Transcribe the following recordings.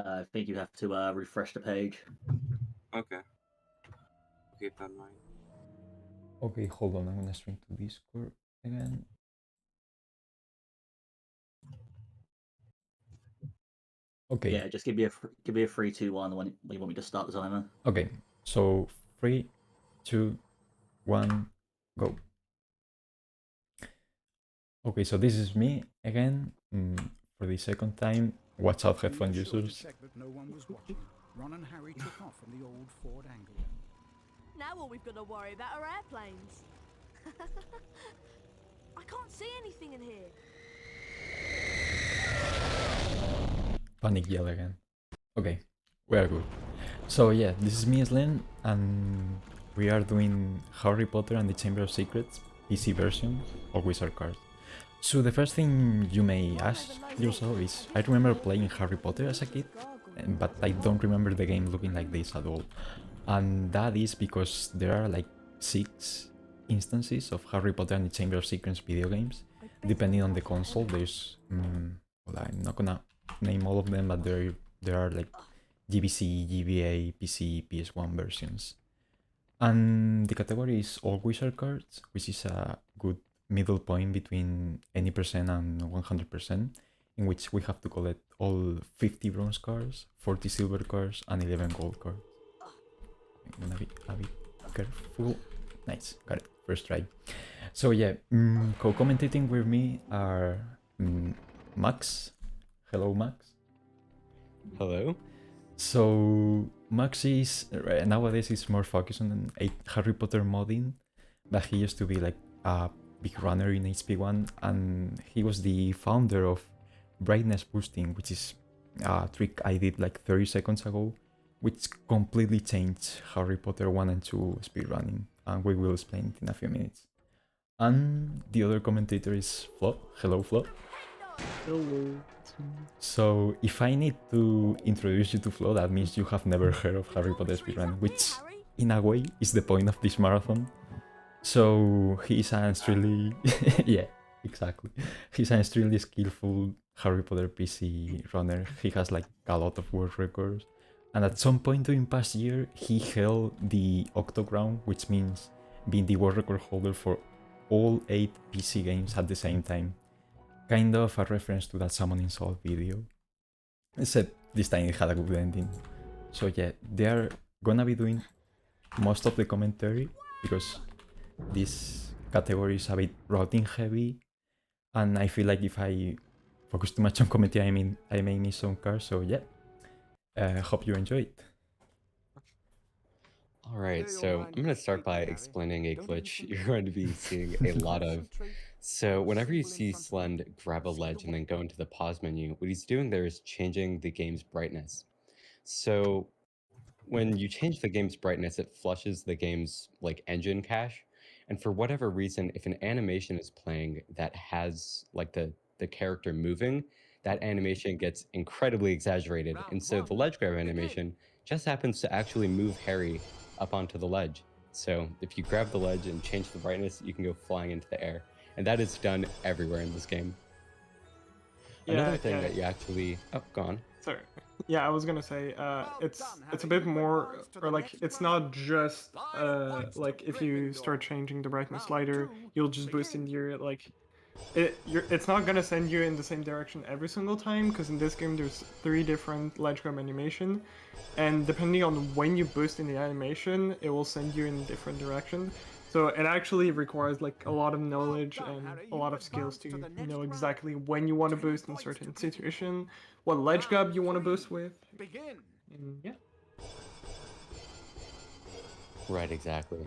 I think you have to refresh the page. Okay. Keep that in mind. Okay, hold on. I'm gonna stream to Discord again. Okay. Yeah, just give me a 3, 2, 1 when you want me to start the timer. Okay. So 3, 2, 1, go. Okay, so this is me again for the second time. Watch out, headphone users. Check that no one was watching. Ron and Harry took off from the old Ford Anglia. Now all we've got to worry about are airplanes. I can't see anything in here. Panic yell again. Okay, we are good. So yeah, this is me, Slen, and we are doing Harry Potter and the Chamber of Secrets PC version of Wizard Cards. So the first thing you may ask yourself is, I remember playing Harry Potter as a kid, but I don't remember the game looking like this at all. And that is because there are like 6 instances of Harry Potter and the Chamber of Secrets video games. Depending on the console, there's... well, I'm not gonna name all of them, but there are like GBC, GBA, PC, PS1 versions. And the category is all Wizard Cards, which is a good middle point between any percent and 100%, in which we have to collect all 50 bronze cards, 40 silver cards, and 11 gold cards. I'm gonna be a bit careful. Nice, got it, first try. So yeah, co-commentating with me are Max. Hello, Max. Hello. So Max is nowadays is more focused on Harry Potter modding, but he used to be like a big runner in HP1, and he was the founder of brightness boosting, which is a trick I did like 30 seconds ago, which completely changed Harry Potter 1 and 2 speedrunning, and we will explain it in a few minutes. And the other commentator is Flo. Hello, Flo. Hello. So if I need to introduce you to Flo, that means you have never heard of Harry Potter speedrun, which in a way is the point of this marathon. So he's an extremely yeah, exactly. He's an extremely skillful Harry Potter PC runner. He has like a lot of world records. And at some point during past year, he held the Octocrown, which means being the world record holder for all 8 PC games at the same time. Kind of a reference to that Summoning Sword video. Except this time it had a good ending. So yeah, they are gonna be doing most of the commentary because this category is a bit routing heavy, and I feel like if I focus too much on commentary, I may miss some cards. So yeah, hope you enjoy it. Alright, so I'm going to start by explaining a glitch you're going to be seeing a lot of. So whenever you see Slend grab a ledge and then go into the pause menu, what he's doing there is changing the game's brightness. So when you change the game's brightness, it flushes the game's like engine cache. And for whatever reason, if an animation is playing that has like the character moving, that animation gets incredibly exaggerated. And so the ledge grab animation just happens to actually move Harry up onto the ledge. So if you grab the ledge and change the brightness, you can go flying into the air. And that is done everywhere in this game. Another thing that you actually... Oh, go on. Sorry. Yeah, I was gonna say, it's a bit more, or like, it's not just, like, if you start changing the brightness slider, you'll just boost in your, like, it's not gonna send you in the same direction every single time, because in this game there's 3 different ledge grab animation, and depending on when you boost in the animation, it will send you in different direction. So it actually requires like a lot of knowledge and a lot of skills to know exactly when you want to boost in certain situation, what ledge grab you want to boost with. And yeah. Right, exactly.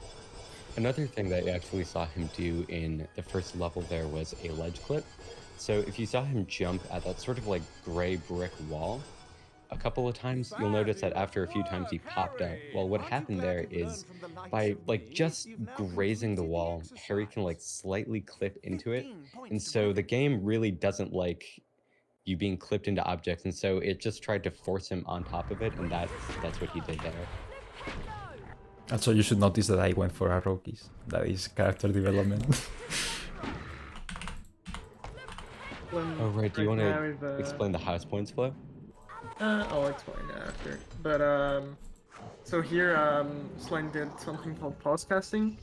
Another thing that you actually saw him do in the first level there was a ledge clip. So if you saw him jump at that sort of like gray brick wall, a couple of times, you'll notice that after a few times he popped up. Well, what happened there is by like just grazing the wall, Harry can like slightly clip into it. And so the game really doesn't like you being clipped into objects. And so it just tried to force him on top of it. And that's what he did there. Also, you should notice that I went for Aragog. That is character development. Oh, right. Do you want to explain the house points flow? I'll explain after. But so here Slime did something called pause casting.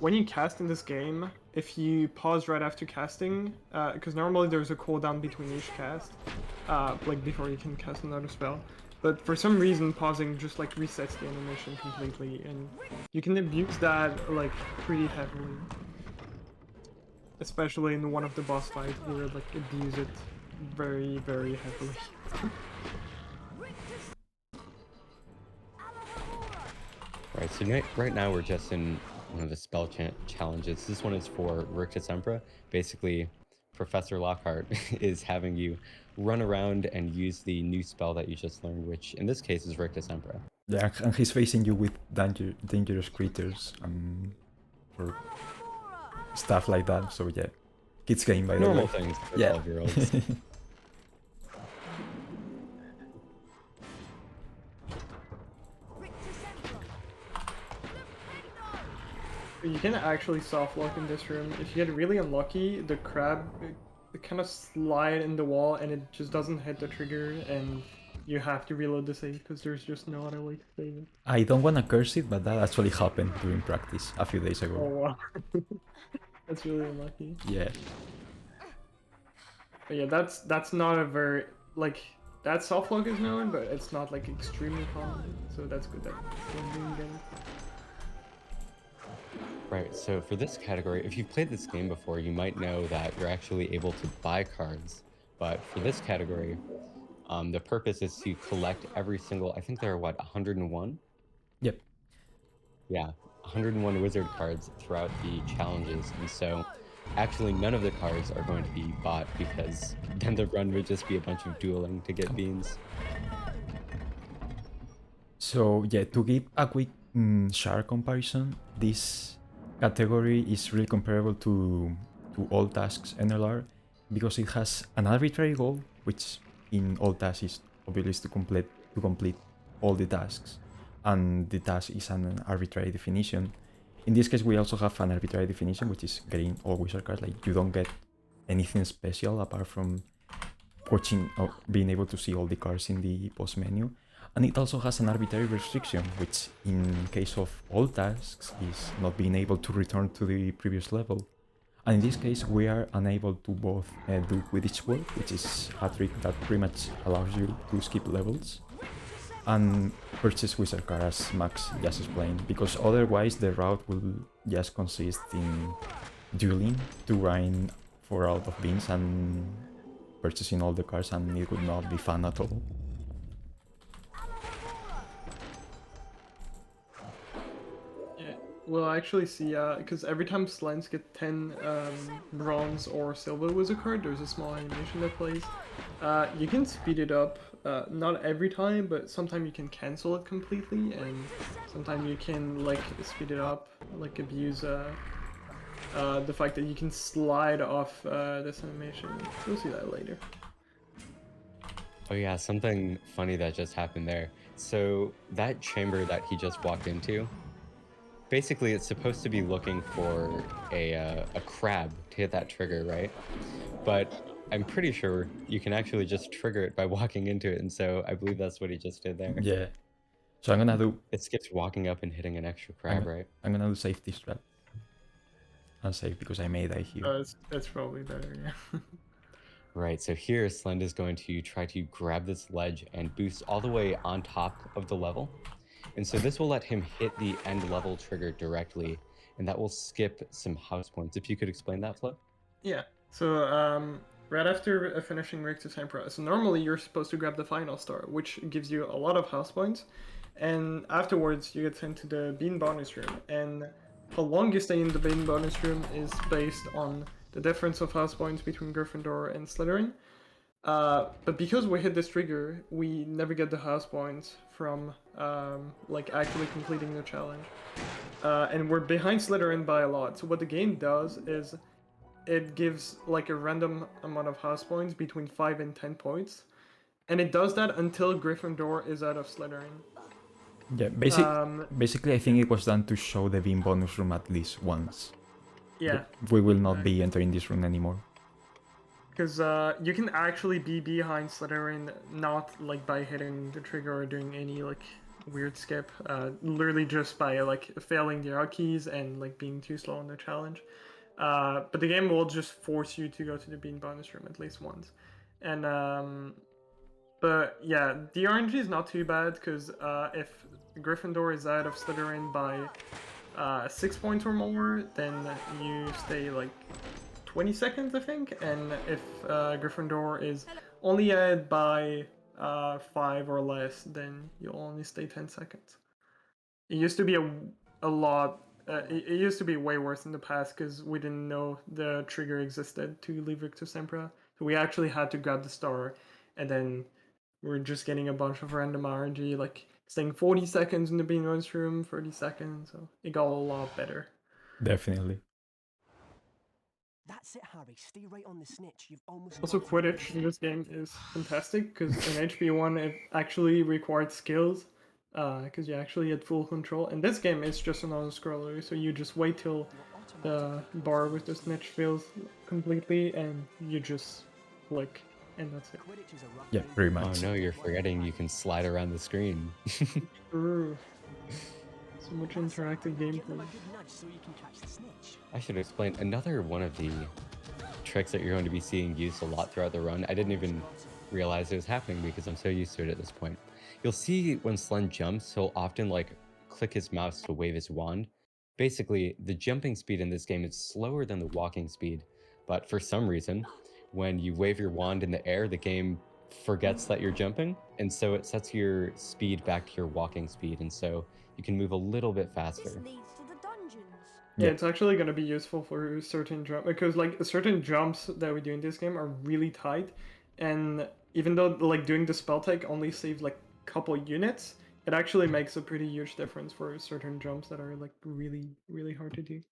When you cast in this game, if you pause right after casting, because normally there's a cooldown between each cast, like before you can cast another spell. But for some reason, pausing just like resets the animation completely, and you can abuse that like pretty heavily. Especially in one of the boss fights, you would like abuse it very, very heavily. Right, so right now we're just in one of the spell challenges. This one is for Rictus Sempra. Basically, Professor Lockhart is having you run around and use the new spell that you just learned, which in this case is Rictus Sempra. Yeah, and he's facing you with dangerous creatures or stuff like that. So yeah, kids game by the way. Normal things for Yeah. 12-year-olds. You can actually soft lock in this room. If you get really unlucky, the crab it kind of slide in the wall and it just doesn't hit the trigger, and you have to reload the save because there's just no other way to save it. I don't want to curse it, but that actually happened during practice a few days ago. Oh wow, that's really unlucky. Yeah. But yeah, that's not a very like that soft lock is known, but it's not like extremely common. So that's good that it's doing good. Right, so for this category, if you've played this game before, you might know that you're actually able to buy cards. But for this category, the purpose is to collect every single, I think there are what, 101? Yep. Yeah, 101 wizard cards throughout the challenges. And so actually none of the cards are going to be bought because then the run would just be a bunch of dueling to get beans. So yeah, to give a quick SHAR comparison, this category is really comparable to all tasks NLR because it has an arbitrary goal, which in all tasks is obviously to complete all the tasks, and the task is an arbitrary definition. In this case, we also have an arbitrary definition, which is getting all wizard cards. Like you don't get anything special apart from watching or being able to see all the cards in the post menu. And it also has an arbitrary restriction, which in case of all tasks is not being able to return to the previous level. And in this case, we are unable to both do Quidditch World, which is a trick that pretty much allows you to skip levels, and purchase wizard card, as Max just explained, because otherwise the route will just consist in dueling to grind 4 out of beans and purchasing all the cards, and it would not be fun at all. We'll actually see, because every time slimes get 10 bronze or silver wizard card, there's a small animation that plays. You can speed it up, not every time, but sometimes you can cancel it completely, and sometimes you can like speed it up, like abuse the fact that you can slide off this animation. We'll see that later. Oh yeah, something funny that just happened there. So that chamber that he just walked into, basically it's supposed to be looking for a crab to hit that trigger, right? But I'm pretty sure you can actually just trigger it by walking into it, and so I believe that's what he just did there. Yeah. So I'm gonna do... It skips walking up and hitting an extra crab, right? I'm gonna do safety strat. I'll save because I may die here. That's probably better, yeah. Right, so here Slend is going to try to grab this ledge and boost all the way on top of the level. And so this will let him hit the end level trigger directly, and that will skip some house points. If you could explain that, Flo? Yeah, so right after finishing Rictus Sempra, so normally you're supposed to grab the final star, which gives you a lot of house points, and afterwards you get sent to the bean bonus room, and how long you stay in the bean bonus room is based on the difference of house points between Gryffindor and Slytherin. But because we hit this trigger, we never get the house points from like actually completing the challenge. And we're behind Slytherin by a lot. So what the game does is it gives like a random amount of house points between 5 and 10 points. And it does that until Gryffindor is out of Slytherin. Yeah, basically I think it was done to show the bean bonus room at least once. Yeah. We will not be entering this room anymore. Because you can actually be behind Slytherin, not like by hitting the trigger or doing any like weird skip. Literally just by like failing the arrow keys and like being too slow on the challenge. But the game will just force you to go to the bean bonus room at least once. And but yeah, the RNG is not too bad because if Gryffindor is out of Slytherin by 6 points or more, then you stay like 20 seconds, I think. And if Gryffindor is only out by 5 or less, then you'll only stay 10 seconds. It used to be a lot. It used to be way worse in the past because we didn't know the trigger existed to leave Victor Sempra. So we actually had to grab the star, and then we're just getting a bunch of random RNG, like staying 40 seconds in the bean bonus room, 30 seconds. So it got a lot better. Definitely. That's it, Harry. Stay right on the snitch. You've almost Also, got to the Quidditch in this game is fantastic because in HP1 it actually required skills because you actually had full control. In this game, it's just an auto-scroller, so you just wait till the bar with the snitch fills completely and you just click, and that's it. Quidditch is a rough Yeah, game. pretty Oh much. no, you're forgetting you can slide around the screen. True. So much interactive Give them gameplay. a good nudge so you can catch the snitch. I should explain another one of the tricks that you're going to be seeing used a lot throughout the run. I didn't even realize it was happening because I'm so used to it at this point. You'll see when Slend jumps, he'll often like click his mouse to wave his wand. Basically, the jumping speed in this game is slower than the walking speed, but for some reason, when you wave your wand in the air, the game forgets that you're jumping, and so it sets your speed back to your walking speed, and so you can move a little bit This faster. leads to the dungeons. Yeah, Yeah. it's actually going to be useful for certain jump because like certain jumps that we do in this game are really tight, and even though like doing the spell take only saves like a couple units, it actually makes a pretty huge difference for certain jumps that are like really hard to do.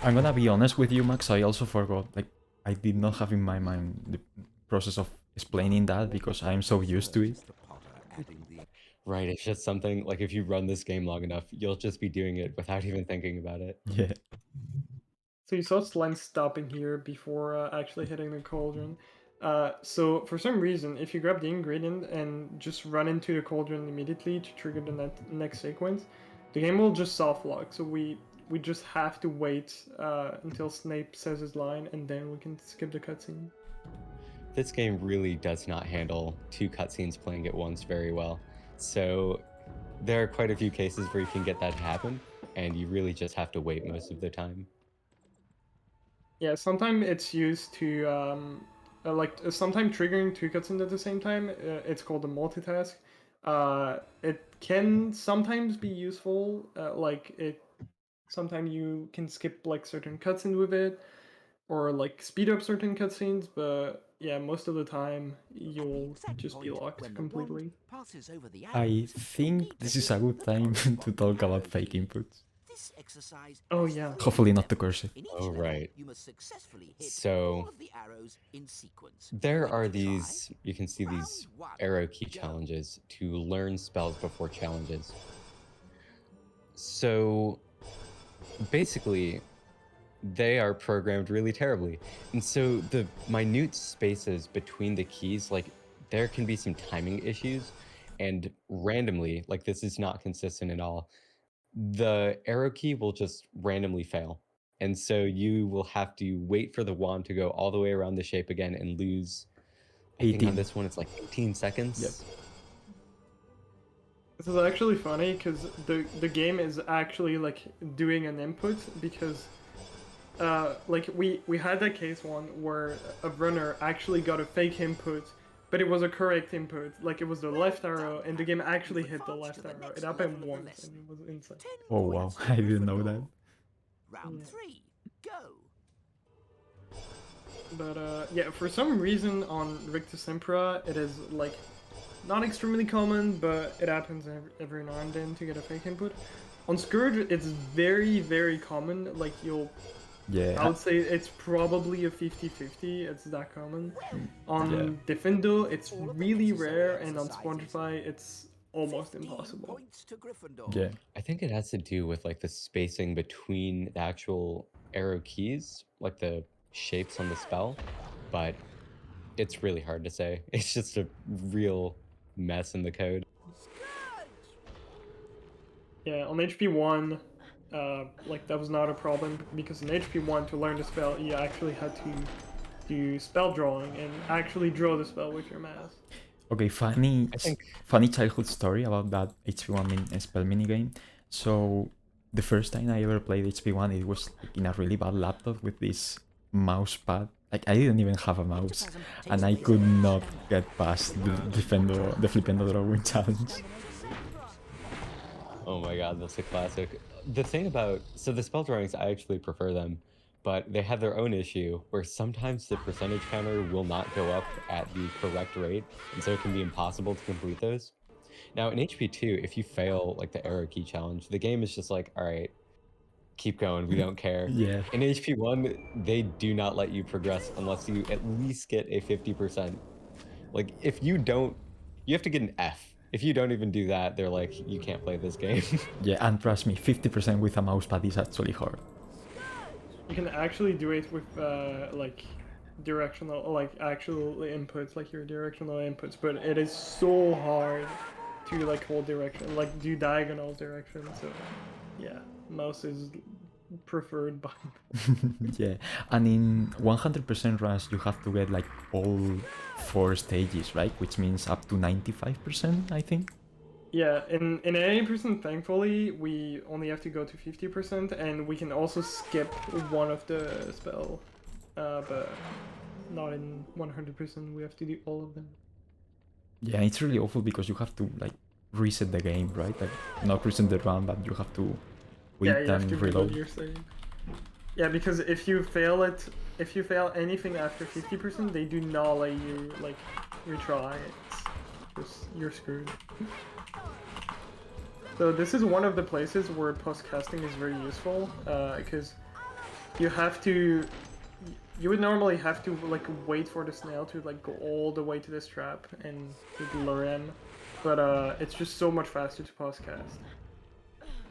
I'm gonna be honest with you, Max. I also forgot. Like, I did not have in my mind the process of explaining that because I'm so used to it. Right, it's just something like if you run this game long enough, you'll just be doing it without even thinking about it. Yeah. So you saw Slime stopping here before actually hitting the cauldron. So for some reason, if you grab the ingredient and just run into the cauldron immediately to trigger the next sequence, the game will just soft lock. So we just have to wait until Snape says his line, and then we can skip the cutscene. This game really does not handle two cutscenes playing at once very well. So there are quite a few cases where you can get that to happen, and you really just have to wait most of the time. Yeah, sometimes it's used to sometimes triggering two cutscenes at the same time. It's called a multitask. It can sometimes be useful. Sometimes you can skip like certain cutscenes with it, or like speed up certain cutscenes. But yeah, most of the time you'll just be locked completely. I think this is a good time to talk about fake inputs. Oh yeah. Hopefully not to curse it. Oh, right. So there are these, you can see these arrow key challenges to learn spells before challenges. So basically, they are programmed really terribly. And so the minute spaces between the keys, like there can be some timing issues, and randomly, like this is not consistent at all, the arrow key will just randomly fail. And so you will have to wait for the wand to go all the way around the shape again and lose, I think 18. on this one it's like 18 seconds. Yep. This is actually funny because the game is actually like doing an input because like we had that case one where a runner actually got a fake input, but it was a correct input, like it was the left arrow, and the game actually hit the left arrow. It happened once, and it was insane. Oh wow, I didn't know that. Round Yeah. 3, go. But yeah, for some reason on Victor Sempra, it is like not extremely common, but it happens every now and then to get a fake input. On Scourge, it's very common. Like I Yeah. would say it's probably a 50-50. It's that common. On Yeah. Defendo, it's really rare, and on Spongify, it's almost impossible. Points to Gryffindor. Yeah. I think it has to do with like the spacing between the actual arrow keys, like the shapes on the spell. But It's really hard to say. It's just a real mess in the code. Yeah, on HP 1, like that was not a problem because in HP 1 to learn the spell, you actually had to do spell drawing and actually draw the spell with your mouse. Okay, funny, I think funny childhood story about that HP1 spell minigame. So the first time I ever played HP1, it was like, in a really bad laptop with this mouse pad. Like I didn't even have a mouse, and I could not get past the Flipendo drawing challenge. Oh my god, that's a classic. The thing about the spell drawings, I actually prefer them, but they have their own issue where sometimes the percentage counter will not go up at the correct rate, and so it can be impossible to complete those. Now in HP2, if you fail like the arrow key challenge, the game is just like, all right, keep going, we don't care. Yeah, In HP1, they do not let you progress unless you at least get a 50%. Like if you don't, you have to get an F. If you don't even do that, they're like, you can't play this game. yeah, and trust me, 50% with a mousepad is actually hard. You can actually do it with like directional, like actual inputs, like your directional inputs, but it is so hard to like hold direction, like do diagonal direction. So yeah, mouse is preferred by. Yeah, and in 100% runs, you have to get like all 4 stages, right? Which means up to 95%, I think. Yeah, in 80%, thankfully, we only have to go to 50%, and we can also skip one of the spell, but not in 100%. We have to do all of them. Yeah, it's really awful because you have to like reset the game, right? Like not reset the run, but you have to quit Yeah, you have and to reload. reload your save. Yeah, because if you fail anything after 50%, they do not let you like retry. It's just you're screwed. So this is one of the places where postcasting is very useful, because you have to. You would normally have to like wait for the snail to like go all the way to this trap and lure him, but it's just so much faster to postcast.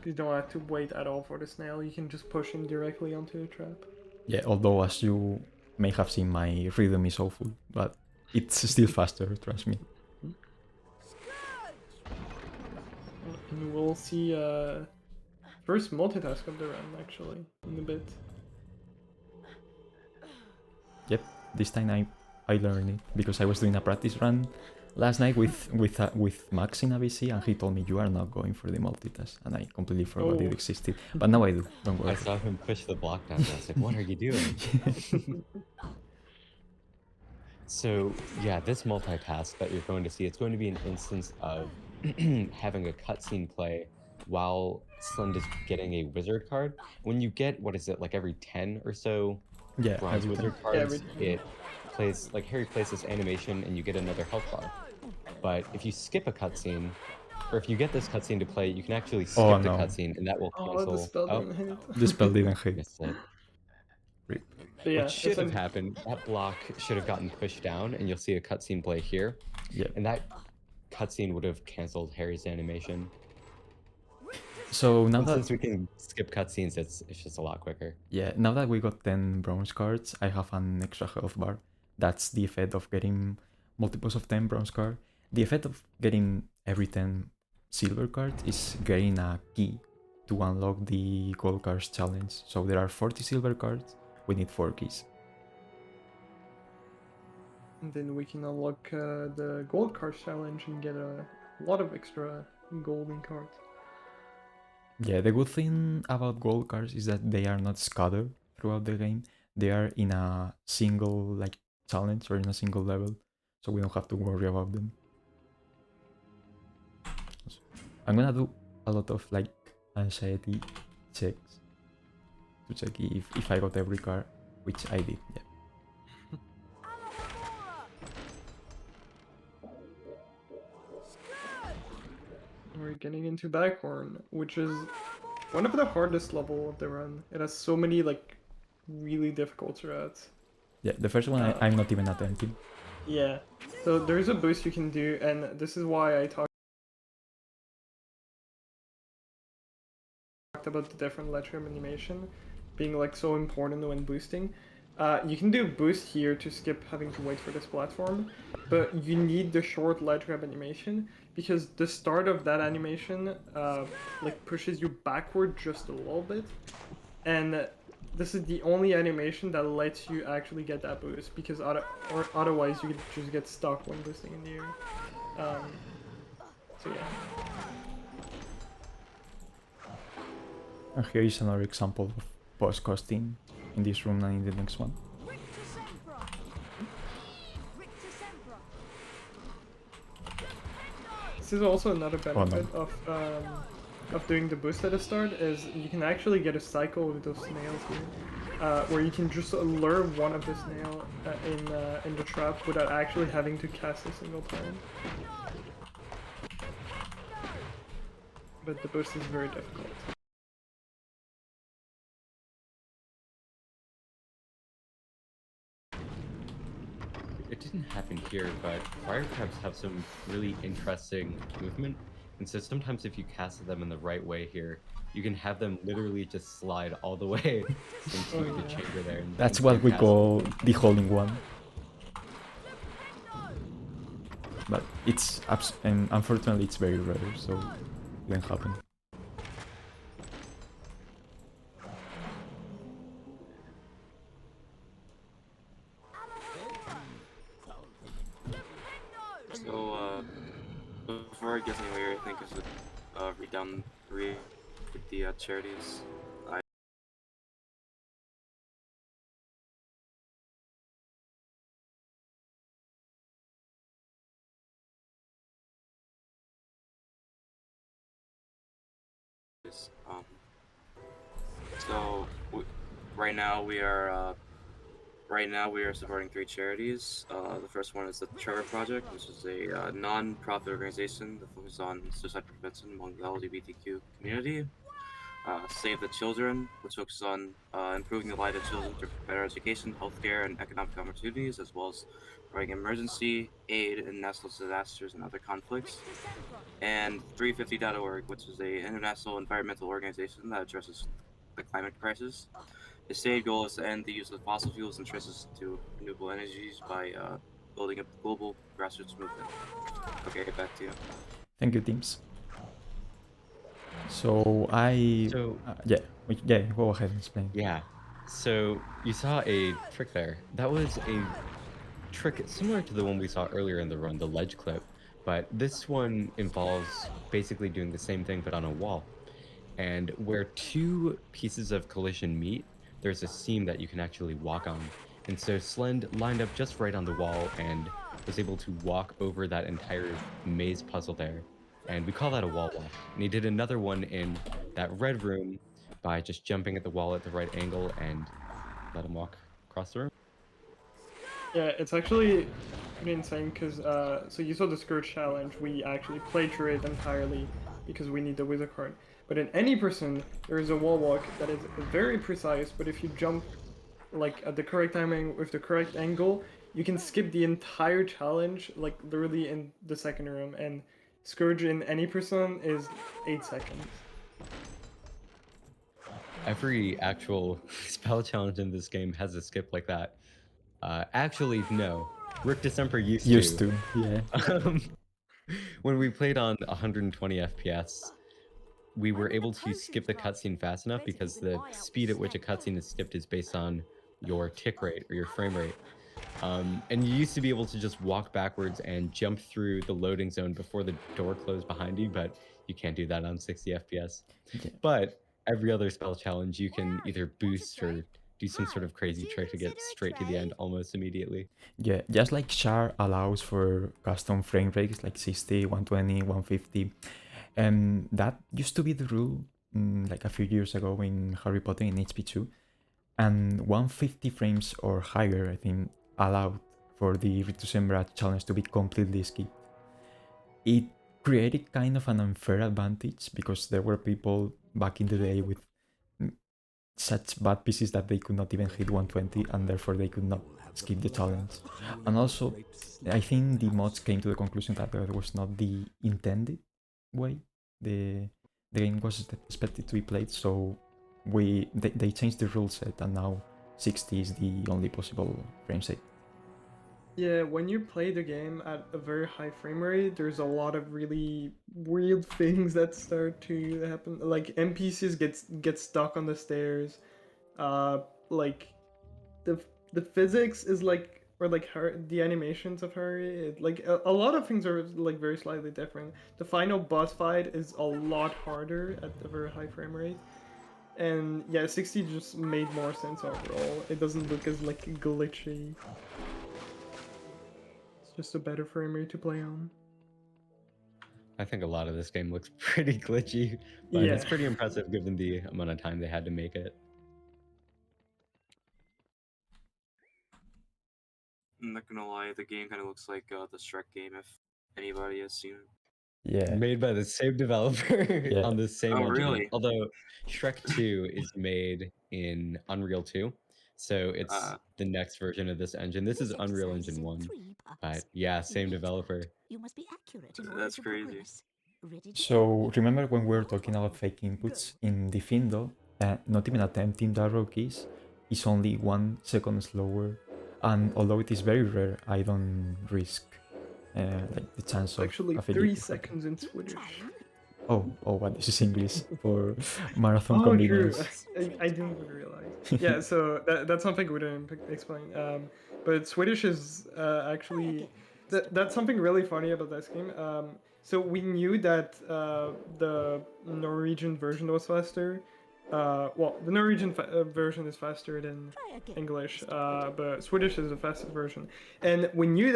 You don't have to wait at all for the snail. You can just push him directly onto the trap. Yeah, although as you may have seen, my rhythm is awful, but it's still faster, trust me. And we'll see first multitask of the run actually in a bit. Yep, this time I learned it because I was doing a practice run last night with Max in ABC, and he told me you are not going for the multitask, and I completely forgot it existed. But now I do. Don't worry. I saw him push the block down, and I was like, what are you doing? So yeah, this multitask that you're going to see, it's going to be an instance of having a cutscene play while Slend is getting a wizard card. When you get, what is it, like every 10 or so Yeah, bronze every wizard time. cards, every 10. it plays, like Harry plays this animation and you get another health bar. But if you skip a cutscene, or if you get this cutscene to play, you can actually skip Oh, the no. cutscene and that will Oh, cancel. the spell didn't hit. The spell didn't hit. Missed it. Rip. But yeah, What should have it's happened, that block should have gotten pushed down, and you'll see a cutscene play here. Yeah. And that cutscene would have canceled Harry's animation. So now And that since we can skip cutscenes, it's just a lot quicker. yeah, now that we got 10 bronze cards, I have an extra health bar. That's the effect of getting multiples of 10 bronze card. The effect of getting every 10 silver cards is getting a key to unlock the gold cards challenge. So there are 40 silver cards, we need 4 keys. And then we can unlock the gold cards challenge and get a lot of extra golden cards. Yeah, the good thing about gold cards is that they are not scattered throughout the game. They are in a single like challenge or in a single level, so we don't have to worry about them. I'm gonna do a lot of like anxiety checks to check if I got every card, which I did. Yeah. We're getting into Backhorn, which is one of the hardest level of the run. It has so many like really difficult threats. Yeah, the first one I'm not even attempting. Yeah. So there's a boost you can do, and this is why I talked about the different lettrum animation being like so important when boosting. You can do boost here to skip having to wait for this platform, but you need the short ledge grab animation because the start of that animation like pushes you backward just a little bit, and this is the only animation that lets you actually get that boost because otherwise you could just get stuck when boosting in the air. So yeah. And here is another example of post costing in this room and in the next one. Rictus Sempra. Rictus Sempra. This is also another Oh, no. benefit of doing the boost at the start is you can actually get a cycle with those snails here, where you can just lure one of the snail in the trap without actually having to cast a single time. But the boost is very difficult. It didn't happen here, but fire crabs have some really interesting movement. And so sometimes if you cast them in the right way here, you can have them literally just slide all the way into the chamber there. And That's and what we cast call them. the holding one. But it's and unfortunately it's very rare, so it didn't happen. So, before it gets any later, I think is read the charities. Um, so right now we are supporting 3 charities. The first one is the Trevor Project, which is a non-profit organization that focuses on suicide prevention among the LGBTQ community. Save the Children, which focuses on improving the lives of children through better education, healthcare, and economic opportunities, as well as providing emergency aid in natural disasters and other conflicts. And 350.org, which is a international environmental organization that addresses the climate crisis. The stated goal is to end the use of fossil fuels and transition to renewable energies by building a global grassroots movement. Okay, back to you. Thank you, teams. So yeah, go ahead and explain. Yeah. So you saw a trick there. That was a trick similar to the one we saw earlier in the run, the ledge clip. But this one involves basically doing the same thing but on a wall. And where 2 pieces of collision meet, there's a seam that you can actually walk on. And so Slend lined up just right on the wall and was able to walk over that entire maze puzzle there. And we call that a wall walk. And he did another one in that red room by just jumping at the wall at the right angle and let him walk across the room. Yeah, it's actually pretty insane because so you saw the Scourge challenge. We actually played through it entirely because we need the wizard card. But in any person, there is a wall walk that is very precise. But if you jump like at the correct timing with the correct angle, you can skip the entire challenge like literally in the second room. And Scourge in any person is 8 seconds. Every actual spell challenge in this game has a skip like that. Actually, no. Rick December used to. Yeah. When we played on 120 FPS, we were able to skip the cutscene fast enough because the speed at which a cutscene is skipped is based on your tick rate or your frame rate. And you used to be able to just walk backwards and jump through the loading zone before the door closed behind you, but you can't do that on 60 FPS. Yeah. But every other spell challenge, you can either boost or do some sort of crazy trick to get straight to the end almost immediately. Yeah, just like SHAR allows for custom frame rates like 60, 120, 150. And that used to be the rule like a few years ago in Harry Potter in HP2. And 150 frames or higher, I think, allowed for the Ritus Embra challenge to be completely skipped. It created kind of an unfair advantage because there were people back in the day with such bad pieces that they could not even hit 120 and therefore they could not skip the challenge. And also, I think the mods came to the conclusion that that was not the intended way the game was expected to be played, so they changed the rule set and now 60 is the only possible frame rate. Yeah, when you play the game at a very high frame rate, there's a lot of really weird things that start to happen. Like NPCs get stuck on the stairs. Like the physics is like, or like her, the animations of her, like a lot of things are like very slightly different. The final boss fight is a lot harder at a very high frame rate. And yeah, 60 just made more sense overall. It doesn't look as like glitchy. It's just a better frame rate to play on. I think a lot of this game looks pretty glitchy, but Yeah. it's pretty impressive given the amount of time they had to make it. I'm not gonna lie, the game kind of looks like the Shrek game if anybody has seen it. Yeah. Made by the same developer Yeah. on the same Oh, engine. really? Although Shrek 2 is made in Unreal 2, so it's the next version of this engine. This is Unreal Engine 1, but yeah, same developer. You must be accurate in That's crazy. So remember when we were talking about fake inputs in Difindo, not even attempting the arrow keys is only 1 second slower, and although it is very rare, I don't risk like the chance of Actually, a failure 3 to happen. seconds in Swedish. Oh, what this is English for marathon Oh, true. convenience. I didn't even realize. Yeah, so that's something we didn't explain. But Swedish is actually that's something really funny about this game. So we knew that the Norwegian version was faster. Well, the Norwegian version is faster than English, but Swedish is the fastest version, and we knew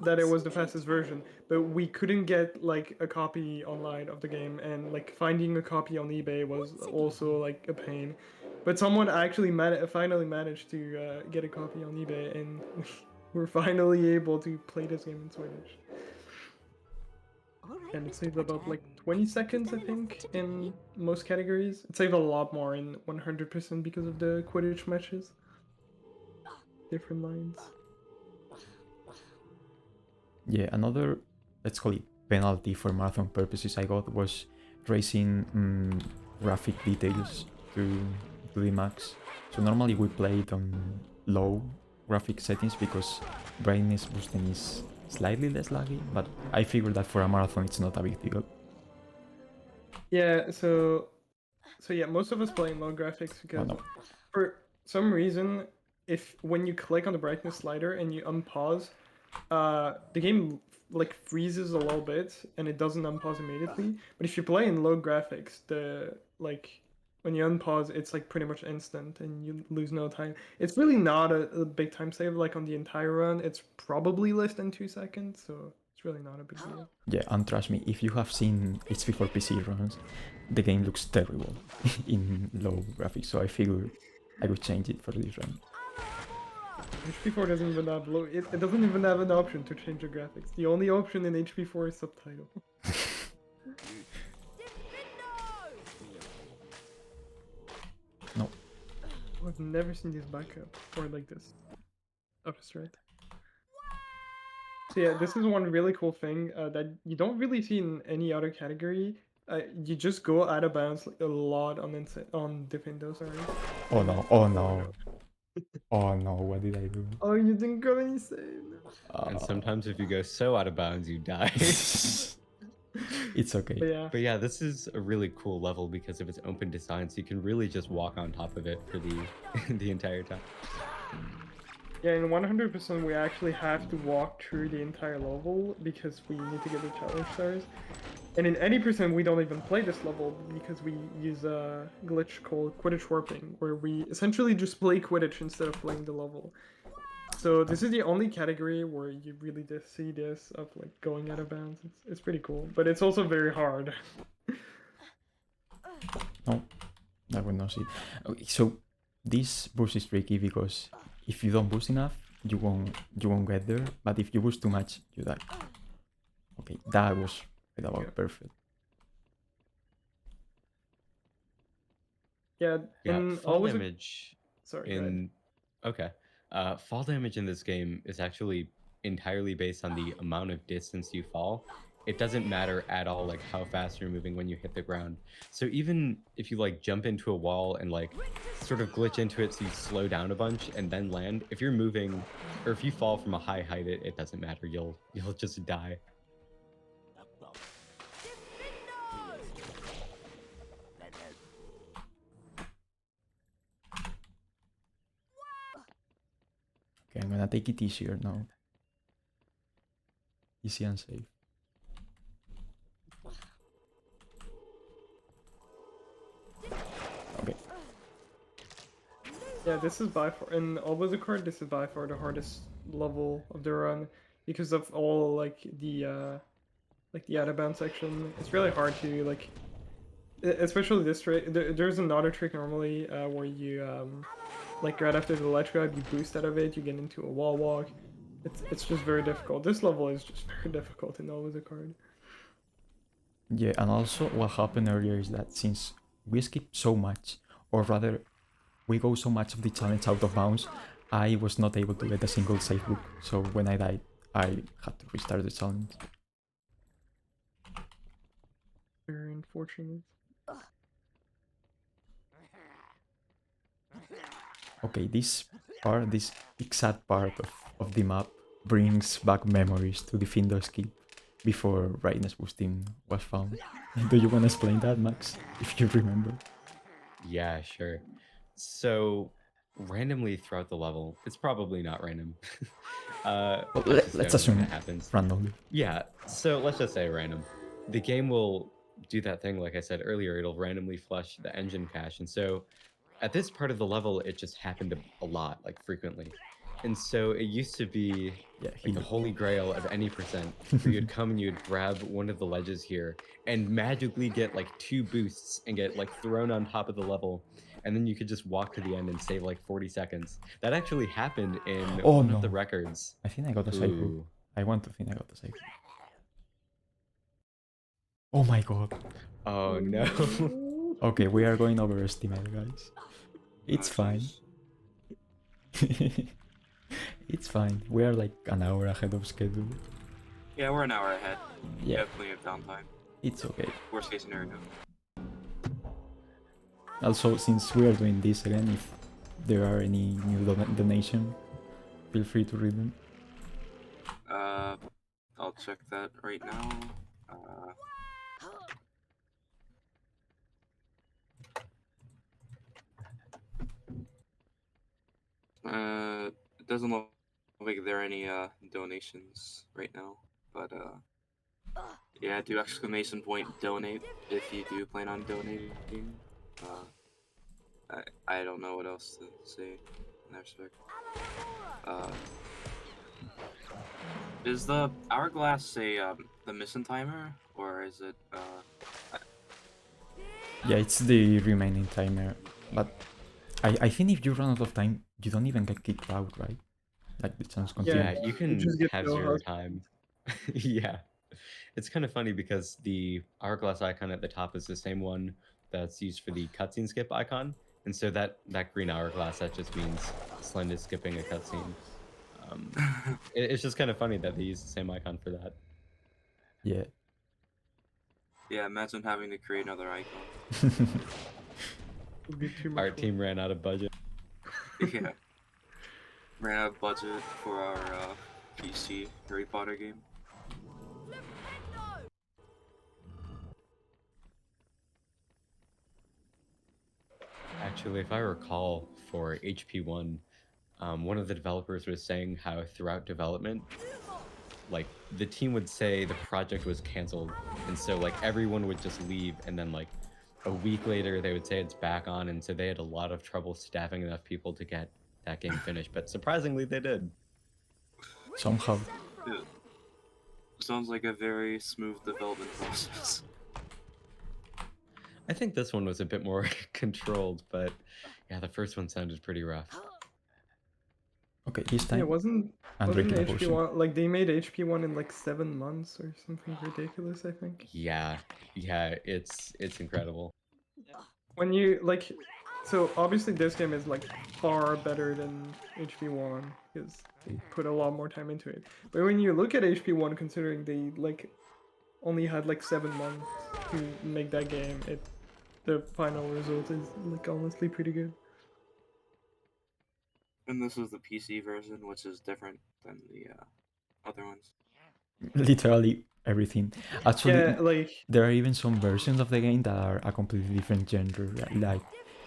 that it was the fastest version, but we couldn't get like a copy online of the game, and like finding a copy on eBay was also like a pain. But someone actually finally managed to get a copy on eBay, and we're finally able to play this game in Swedish. And it saves about like 20 seconds, I think, in most categories. It saves a lot more in 100% because of the Quidditch matches. Different lines. Yeah, another, let's call it penalty for marathon purposes I got was raising graphic details to the max. So normally we play it on low graphic settings because brightness boosting is slightly less laggy, but I figured that for a marathon it's not a big deal. Yeah, so yeah, most of us play in low graphics because no. for some reason, if when you click on the brightness slider and you unpause, the game like freezes a little bit and it doesn't unpause immediately. But if you play in low graphics, the like when you unpause, it's like pretty much instant and you lose no time. It's really not a big time save like on the entire run. It's probably less than 2 seconds, so it's really not a big deal. Yeah, and trust me, if you have seen HP4 PC runs, the game looks terrible in low graphics, so I figured I would change it for this run. HP4 doesn't even have low. It doesn't even have an option to change the graphics. The only option in HP4 is subtitle. No. I've never seen this back up or like this. Up straight. So yeah, this is one really cool thing that you don't really see in any other category. You just go out of bounds like, a lot on Defendo, sorry. Oh no, oh no. Oh no, what did I do? Oh, you didn't go any save. And sometimes if you go so out of bounds, you die. It's okay. But yeah. But yeah, this is a really cool level because of its open design, so you can really just walk on top of it for the entire time. Yeah, in 100% we actually have to walk through the entire level because we need to get the challenge stars. And in any percent we don't even play this level because we use a glitch called Quidditch warping, where we essentially just play Quidditch instead of playing the level. So this is the only category where you really just see this of like going out of bounds. It's pretty cool, but it's also very hard. No, I would not see. Okay, so this boost is tricky because if you don't boost enough, you won't get there. But if you boost too much, you die. Okay, that was right about perfect. Yeah, Yeah, fall damage Sorry, okay. Fall damage in this game is actually entirely based on the amount of distance you fall it doesn't matter at all like how fast you're moving when you hit the ground. So even if you like jump into a wall and like sort of glitch into it so you slow down a bunch and then land, if you're moving or if you fall from a high height, it doesn't matter. You'll just die. Okay, I'm gonna take it easier now. Easy and safe. Okay. Yeah, this is by far in Obelisk, this is by far the hardest level of the run because of all like the out of bounds section. It's really hard to like, especially this trick. There's another trick normally where you like right after the ledge grab, you boost out of it, you get into a wall walk. It's just very difficult. This level is just very difficult in Obelisk. Yeah, and also what happened earlier is that since we skipped so much, or rather, we go so much of the challenge out of bounds, I was not able to get a single save book. So when I died, I had to restart the challenge. Very unfortunate. Okay, this exact part of the map brings back memories to the Findos Keep before brightness boosting was found. Do you want to explain that, Max, if you remember? Yeah, sure. So randomly throughout the level, it's probably not random. Well, let's let's just assume assume it happens. randomly. Yeah, so let's just say random. The game will do that thing, like I said earlier, it'll randomly flush the engine cache. And so at this part of the level, it just happened a lot, like frequently. And so it used to be Yeah, like the holy grail of any percent, where you'd come and you'd grab one of the ledges here and magically get like 2 boosts and get like thrown on top of the level. And then you could just walk to the end and save like 40 seconds. That actually happened in Oh, one of the no. records. I think I got a save book. Ooh. I want to think I got the save book. Oh my god. Oh no. Okay, we are going overestimated, guys. It's fine. It's fine. We are like an hour ahead of schedule. Yeah, we're an hour ahead. We Yeah, have plenty of downtime. it's okay. Worst case scenario. Also, since we are doing this again, if there are any new donation, feel free to read them. I'll check that right now. It doesn't look like there are any donations right now, but yeah, do exclamation point donate if you do plan on donating. I don't know what else to say in that respect. Is the hourglass the mission timer, or is it Yeah, it's the remaining timer, but I think if you run out of time, you don't even get kicked out, right? Like the chance continues. Yeah, you can just get have no 0 health. time. Yeah. It's kind of funny because the hourglass icon at the top is the same one that's used for the cutscene skip icon. And so that green hourglass, that just means Slend is skipping a cutscene. It's just kind of funny that they use the same icon for that. Yeah. Yeah, imagine having to create another icon. Would be too much Our work. team ran out of budget. Yeah. Ran out of budget for our PC Harry Potter game. Actually, if I recall, for HP1, one of the developers was saying how throughout development, like the team would say the project was canceled, and so like everyone would just leave, and then like a week later they would say it's back on, and so they had a lot of trouble staffing enough people to get that game finished. But surprisingly, they did. Somehow. Yeah. Sounds like a very smooth development process. I think this one was a bit more controlled, but yeah, the first one sounded pretty rough. Okay, this time Yeah, wasn't I'm drinking a HP potion. one like they made HP1 in like 7 months or something ridiculous? I think. Yeah, it's incredible. When you like, so obviously this game is like far better than HP1 because they put a lot more time into it. But when you look at HP1, considering they like only had like 7 months to make that game, the final result is like honestly pretty good. And this is the PC version, which is different than the other ones. Literally everything. Actually, Yeah, like there are even some versions of the game that are a completely different genre, like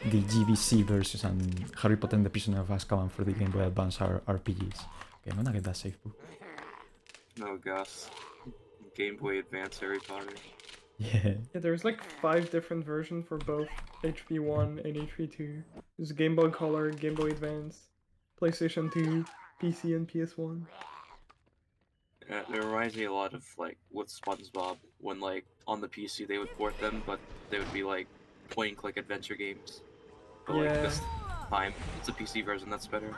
the GBC versions and Harry Potter and the Prisoner of Azkaban for the Game Boy Advance are RPGs. Okay, I'm gonna get that safe book. No gosh. Game Boy Advance Harry Potter. Yeah. yeah, there's like 5 different versions for both HP1 and HP2. There's Game Boy Color, Game Boy Advance, PlayStation 2, PC, and PS1. It reminds me a lot of like with SpongeBob when like on the PC they would port them, but they would be like point and click adventure games. But like Yeah. this time it's a PC version that's better.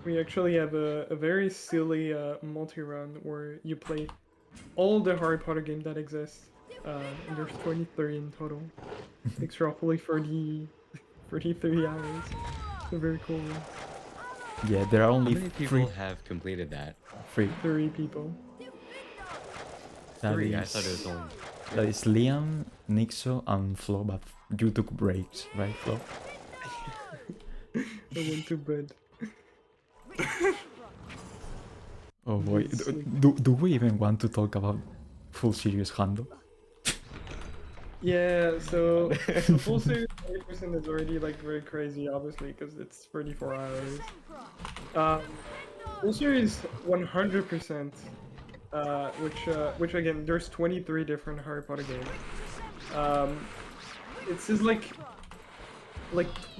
We actually have a very silly multi-run where you play all the Harry Potter games that exist. And there's 23 in total. Takes roughly 33 hours. So very cool. Yeah, there are How only many people have completed that? 3. 3 people. That 3? I is- thought it was only. That is Liam, Nixo, and Flo, but you took breaks, right, Flo? I went to bed. Oh boy, Yes, do we even want to talk about full serious Hando? Yeah, so the full series 80% is already like very crazy, obviously, because it's 34 hours. Full series 100%, which again, there's 23 different Harry Potter games. It's just like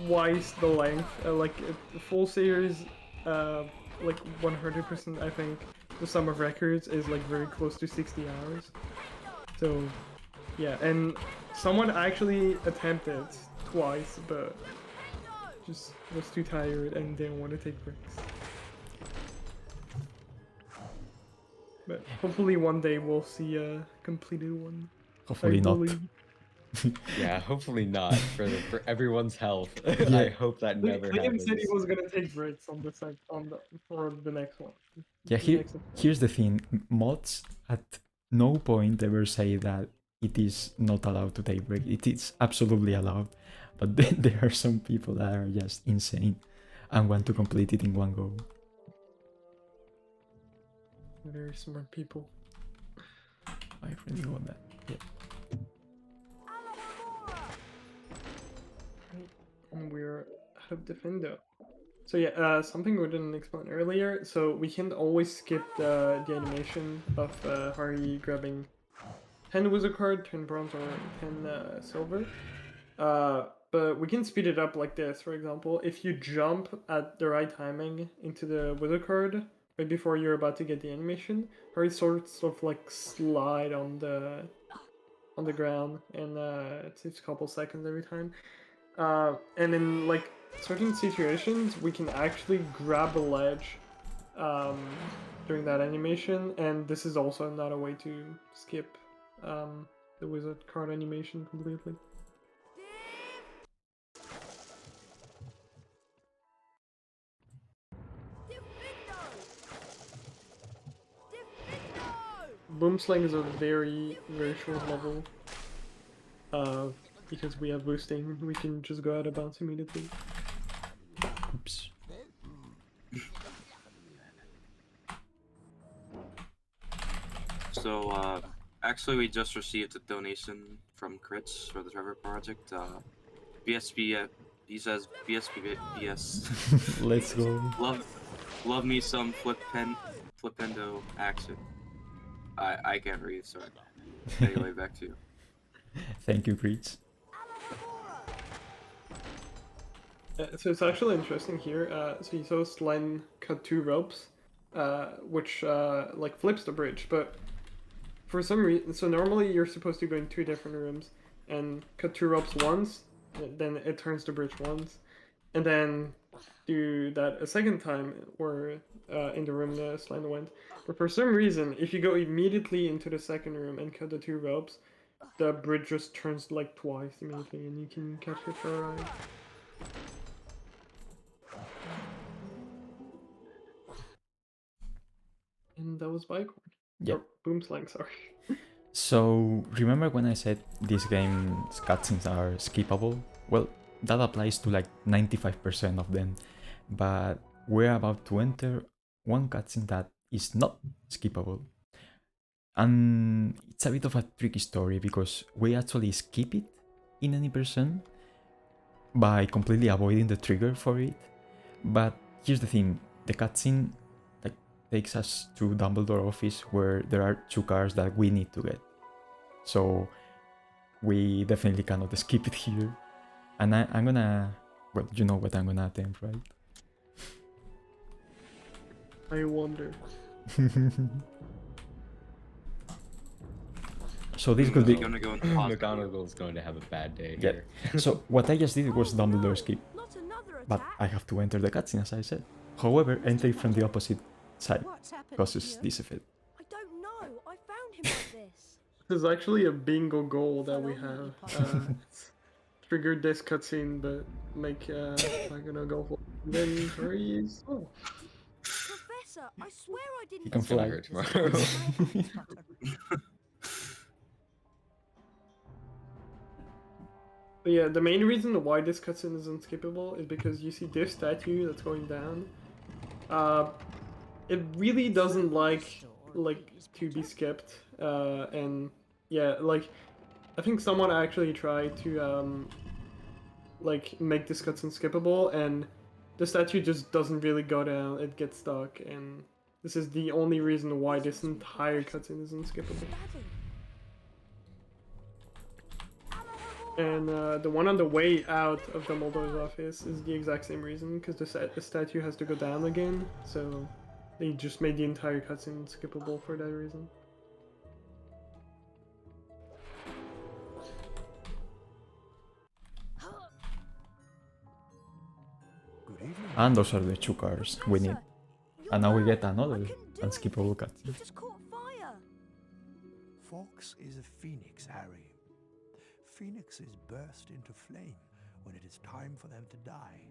twice the length. The full series, like 100%, I think the sum of records is like very close to 60 hours. So. Yeah, and someone actually attempted twice, but just was too tired and didn't want to take breaks. But hopefully one day we'll see a completed one. Hopefully I not. believe. Yeah, hopefully not for everyone's health. Yeah. I hope that never Liam happens. said he was gonna take breaks on for the next one. Yeah, The next here's the thing. Mods at no point ever say that it is not allowed to take break. It is absolutely allowed. But then there are some people that are just insane and want to complete it in one go. Very smart people. I really want that. Yeah. And we're out of Defender. So yeah, something we didn't explain earlier. So we can always skip the animation of Harry grabbing 10 wizard card, 10 bronze, or 10 silver. But we can speed it up like this. For example, if you jump at the right timing into the wizard card right before you're about to get the animation, Harry sorts of like slide on the ground, and it takes a couple seconds every time. And in like certain situations, we can actually grab a ledge during that animation, and this is also not a way to skip the wizard card animation completely. Boomslang is a very, very short level. Because we have boosting, we can just go out of bounds immediately. Oops. So actually we just received a donation from Crits for the Trevor project. BSB he says BS. Let's go. Love me some flipendo action. I can't read, sorry. Anyway, back to you. Thank you, Breach. So it's actually interesting here. So you saw Slime cut 2 ropes, which like flips the bridge, but for some reason, so normally you're supposed to go in 2 different rooms and cut 2 ropes once, then it turns the bridge once, and then do that a second time where in the room the slime went. But for some reason, if you go immediately into the second room and cut the 2 ropes, the bridge just turns like twice immediately, and you can catch it for a ride. And that was Bicorn. Yep. Or Boomslang, sorry. So, remember when I said these game's cutscenes are skippable? Well, that applies to like 95% of them, but we're about to enter one cutscene that is not skippable. And it's a bit of a tricky story because we actually skip it in any percent by completely avoiding the trigger for it. But here's the thing, the cutscene like takes us to Dumbledore office where there are 2 cars that we need to get. So we definitely cannot skip it here. And I'm gonna, well, you know what I'm gonna attempt, right? I wonder. So this could be... You're gonna go into hospital. McGonagall's going to have a bad day Yeah. here. So what I just did was Oh, Dumbledore no, skip, Not another but attack. I have to enter the cutscene as I said. However, entering from the opposite side What's happened causes here? this effect. I don't know. I found him like this. This is actually a bingo goal that we Follow me, have. Potter. It's trigger this cutscene, but make McGonagall fall. Then hurry is oh. Professor, I swear I didn't. He can It's gonna fly. hurt tomorrow. But yeah, the main reason why this cutscene is unskippable is because you see this statue that's going down. It really doesn't like to be skipped. And yeah, like I think someone actually tried to like make this cutscene skippable, and the statue just doesn't really go down. It gets stuck, and this is the only reason why this entire cutscene is unskippable. And the one on the way out of Dumbledore's office is the exact same reason, because the statue has to go down again, so they just made the entire cutscene skippable for that reason. Good evening. And those are the 2 cars we need. And now we get another unskippable You cutscene. just caught fire. Fox is a phoenix, Harry. Phoenixes burst into flame when it is time for them to die,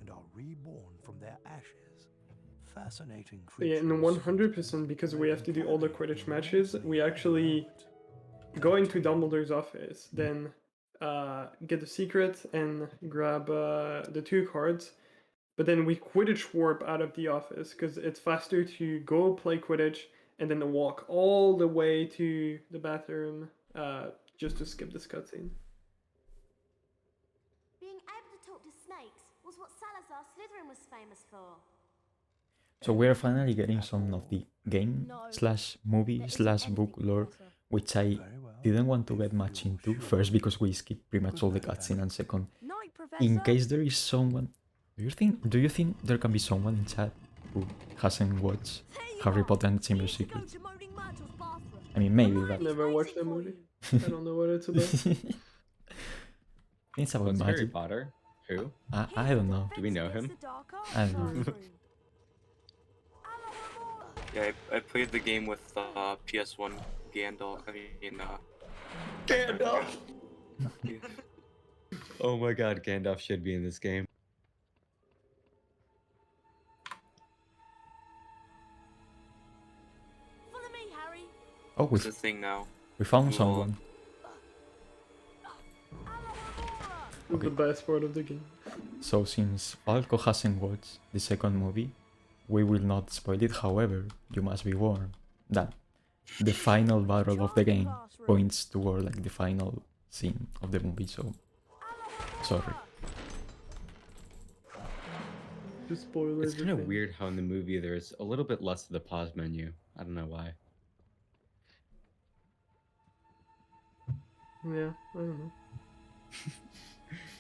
and are reborn from their ashes. Fascinating Yeah, creatures. and 100% because we have to do all the Quidditch matches, we actually go into Dumbledore's office, then get the secret and grab the 2 cards, but then we Quidditch warp out of the office because it's faster to go play Quidditch and then walk all the way to the bathroom just to skip this cutscene. Being able to talk to snakes was what Salazar Slytherin was famous for. So we're finally getting some of the game slash movie slash book lore, which I didn't want to get much into. First, because we skip pretty much all the cutscene, and second, Night, Professor. in case there is someone, do you think there can be someone in chat who hasn't watched There you Harry are. Potter and the Chamber You of used to go Secrets? to Moaning Myrtle's bathroom. I mean, maybe, Hermione's but Never watched that waiting for movie. you. I don't know what it's about. it's about What's Harry magic. Potter? Who? I don't know. Do we know Defense him? against the dark arts I don't know. classroom. Yeah, I played the game with PS1 Gandalf. Gandalf! Yeah. Oh my god, Gandalf should be in this game. Follow me, Harry. Oh, It's a thing now. we found Well, someone. The best part of the game. So since Falco hasn't watched the second movie, we will not spoil it. However, you must be warned that the final battle of the game points toward like the final scene of the movie. So sorry. Just spoil It's kind of everything. weird how in the movie there's a little bit less of the pause menu. I don't know why. Yeah, I don't know.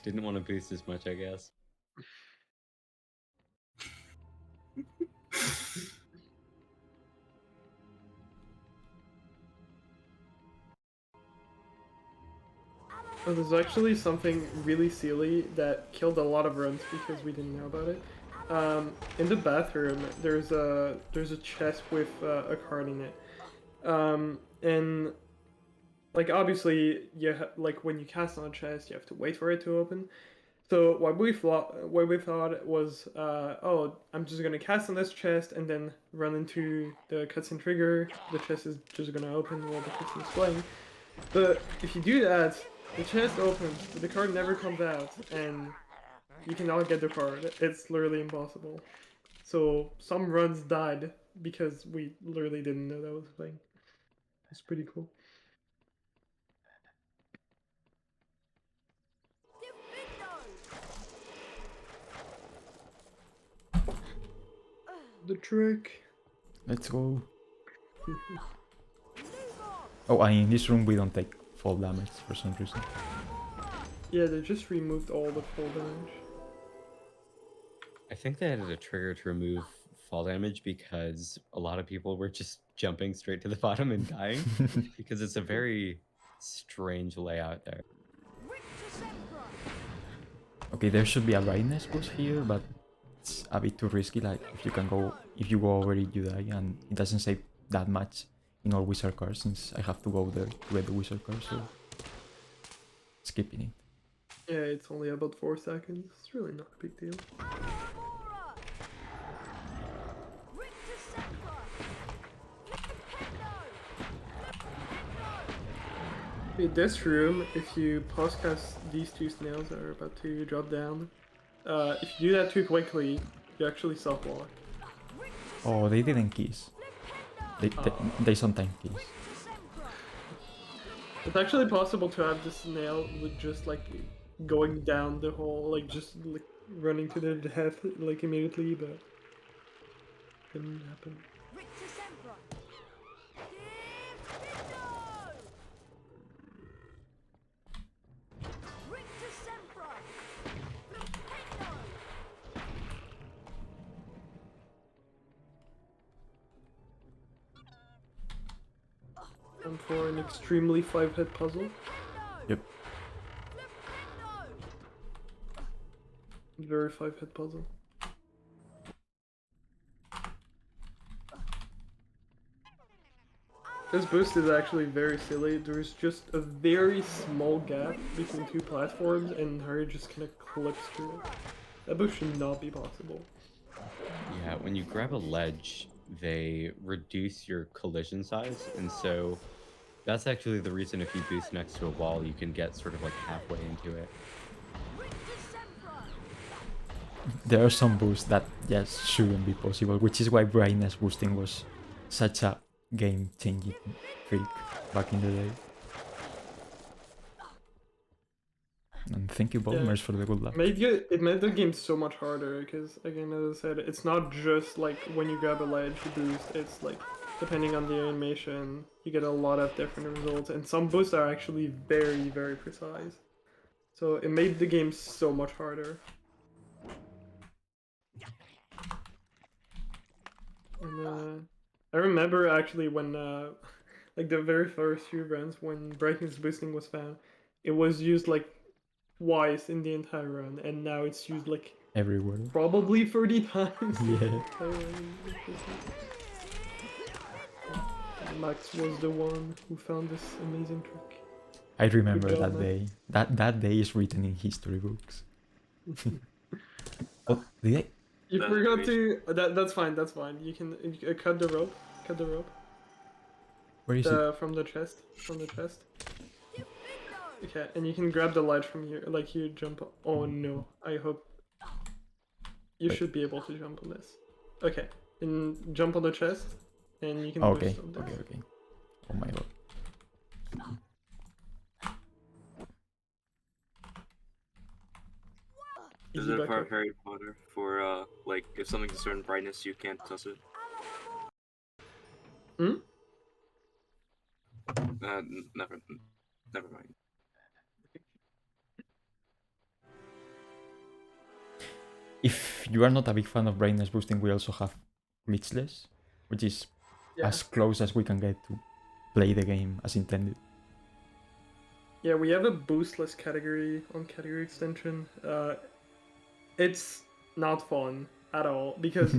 Didn't want to boost as much, I guess. Oh, there's actually something really silly that killed a lot of runs because we didn't know about it. In the bathroom, there's a chest with a card in it, and like obviously like when you cast on a chest, you have to wait for it to open. So what we thought was, oh, I'm just gonna cast on this chest and then run into the cutscene trigger. The chest is just gonna open while the cutscene is playing. But if you do that, the chest opens, but the card never comes out, and you cannot get the card. It's literally impossible. So some runs died because we literally didn't know that was a thing. It's pretty cool. The trick. Let's go. Oh, and in this room we don't take fall damage for some reason. Yeah, they just removed all the fall damage. I think they added a trigger to remove fall damage because a lot of people were just jumping straight to the bottom and dying because it's a very strange layout there. Okay, there should be a brightness boost here, but it's a bit too risky. Like if you go over it, you die, and it doesn't save that much in all wizard cards since I have to go there to get the wizard card, so skipping it. Yeah, it's only about 4 seconds. It's really not a big deal. In this room, if you pause cast these two snails that are about to drop down, if you do that too quickly, you actually self-lock. Oh, they didn't kiss. They sometimes kiss. It's actually possible to have the snail with just like going down the hole, like just like running to their death like immediately, but couldn't happen. And for an extremely 5-hit puzzle. Yep. Very 5-hit puzzle. This boost is actually very silly. There's just a very small gap between two platforms and her just kind of clips through it. That boost should not be possible. Yeah, when you grab a ledge, they reduce your collision size, and so that's actually the reason if you boost next to a wall, you can get sort of like halfway into it. There are some boosts that just shouldn't be possible, which is why brightness boosting was such a game-changing trick back in the day. And thank you, Bolmers, for the good luck. It made the game so much harder because, again, as I said, it's not just like when you grab a ledge, you boost. It's like depending on the animation, you get a lot of different results, and some boosts are actually very, very precise. So it made the game so much harder. And I remember actually when, like the very first few runs when brightness boosting was found, it was used like twice in the entire run, and now it's used like everywhere. Probably 30 times. Yeah. Max was the one who found this amazing trick. I remember Good job, that Max. day. That day is written in history books. Oh, did I? You forgot to. That's fine. That's fine. You can cut the rope. Cut the rope. Where is it? From the chest. From the chest. Okay, and you can grab the ledge from here. Like you jump. Oh no! I hope you Wait. should be able to jump on this. Okay, and jump on the chest, and you can. Okay. boost on this. Okay. Oh my god. Is Easy it a back part up. of Harry Potter for like if something's a certain brightness you can't touch it? Hmm? Never mind. If you are not a big fan of brightness boosting, we also have glitchless, which is Yeah. as close as we can get to play the game as intended. Yeah, we have a boostless category on category extension. It's not fun at all because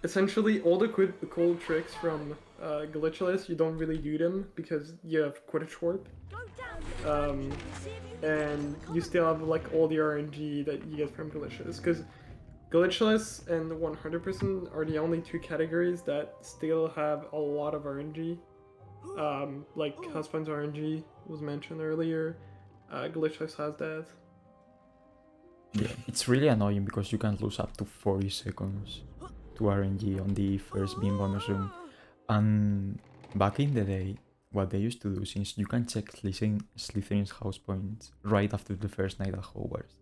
essentially all the cool tricks from Glitchless, you don't really do them because you have Quidditch Warp. And you still have like all the RNG that you get from Glitchless, because Glitchless and 100% are the only two categories that still have a lot of RNG. Like Husband's RNG was mentioned earlier. Glitchless has that. Yeah, it's really annoying because you can lose up to 40 seconds to RNG on the first beam bonus room. And back in the day, what they used to do, since you can check Slytherin's house points right after the first night at Hogwarts,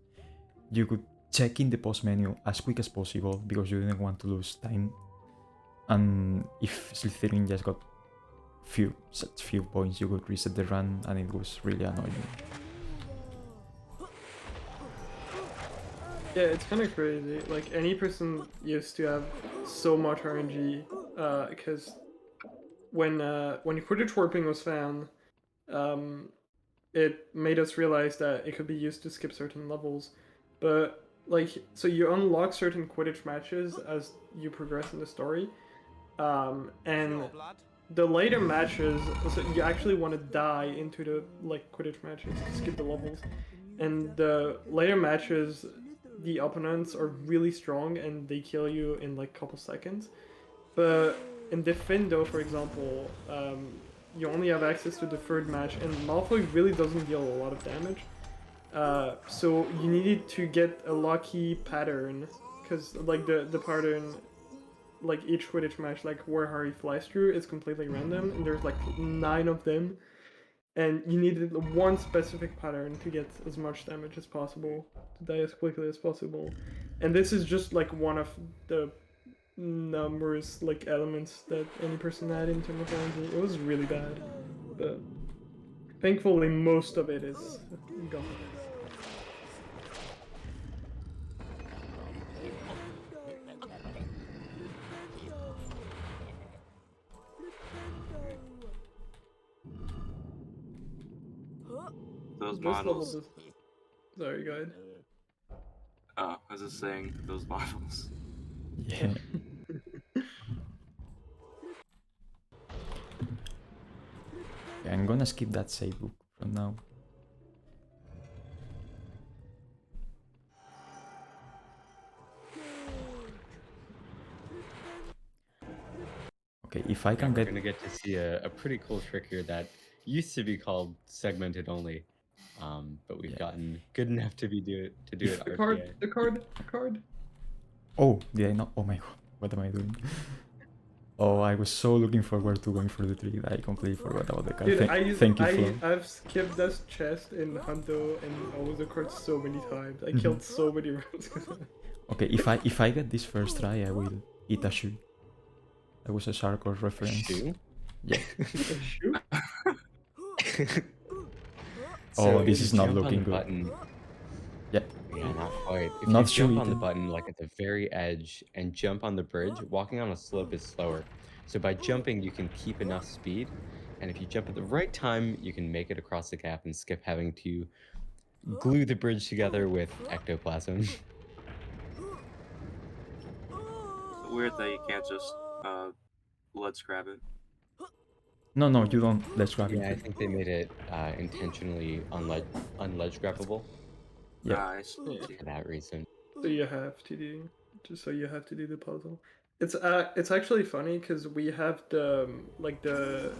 you could check in the post menu as quick as possible because you didn't want to lose time. And if Slytherin just got such few points, you could reset the run, and it was really annoying. Yeah, it's kind of crazy. Like, any person used to have so much RNG, because when Quidditch warping was found, it made us realize that it could be used to skip certain levels. But like, so you unlock certain Quidditch matches as you progress in the story, and the later matches, so you actually want to die into the like Quidditch matches to skip the levels, and the later matches, the opponents are really strong and they kill you in like a couple seconds. But in Defendo, for example, you only have access to the third match, and Malfoy really doesn't deal a lot of damage. So you needed to get a lucky pattern, because like the pattern, like each Quidditch match, like where Harry flies through, is completely random, and there's like 9 of them, and you needed one specific pattern to get as much damage as possible, to die as quickly as possible. And this is just like one of the numbers, like elements that any person had in terms of RNG. It was really bad, but thankfully most of it is gone. Those This level models. is... Sorry, go ahead. Oh, I was just saying those models. Yeah. Yeah, I'm gonna skip that save book from now. Okay, if I can We're get... gonna get to see a pretty cool trick here that used to be called segmented only, but we've gotten good enough to do it The RPA. card. Oh, did I not? Oh my god, what am I doing? Oh, I was so looking forward to going for the tree that I completely forgot about the card. Dude, Thank you, Flo. I've skipped this chest in Hunto and always the card so many times. I killed so many rounds. Okay, if I get this first try, I will eat a shoe. That was a SHARCOM reference. Shoe? Yeah. A shoe? Oh, So this if is you not jump on looking the good. button, Yeah. yeah, not quite. If Not you jump shoe on the eating. button like at the very edge and jump on the bridge, walking on a slope is slower. So by jumping, you can keep enough speed, and if you jump at the right time, you can make it across the gap and skip having to glue the bridge together with ectoplasm. It's weird that you can't just let's grab it. No, you don't. Let's grab Yeah, I it. think they made it intentionally unledge grabbable Yeah. I see. for that reason. So you have to do, just so you have to do the puzzle. It's actually funny because we have the like the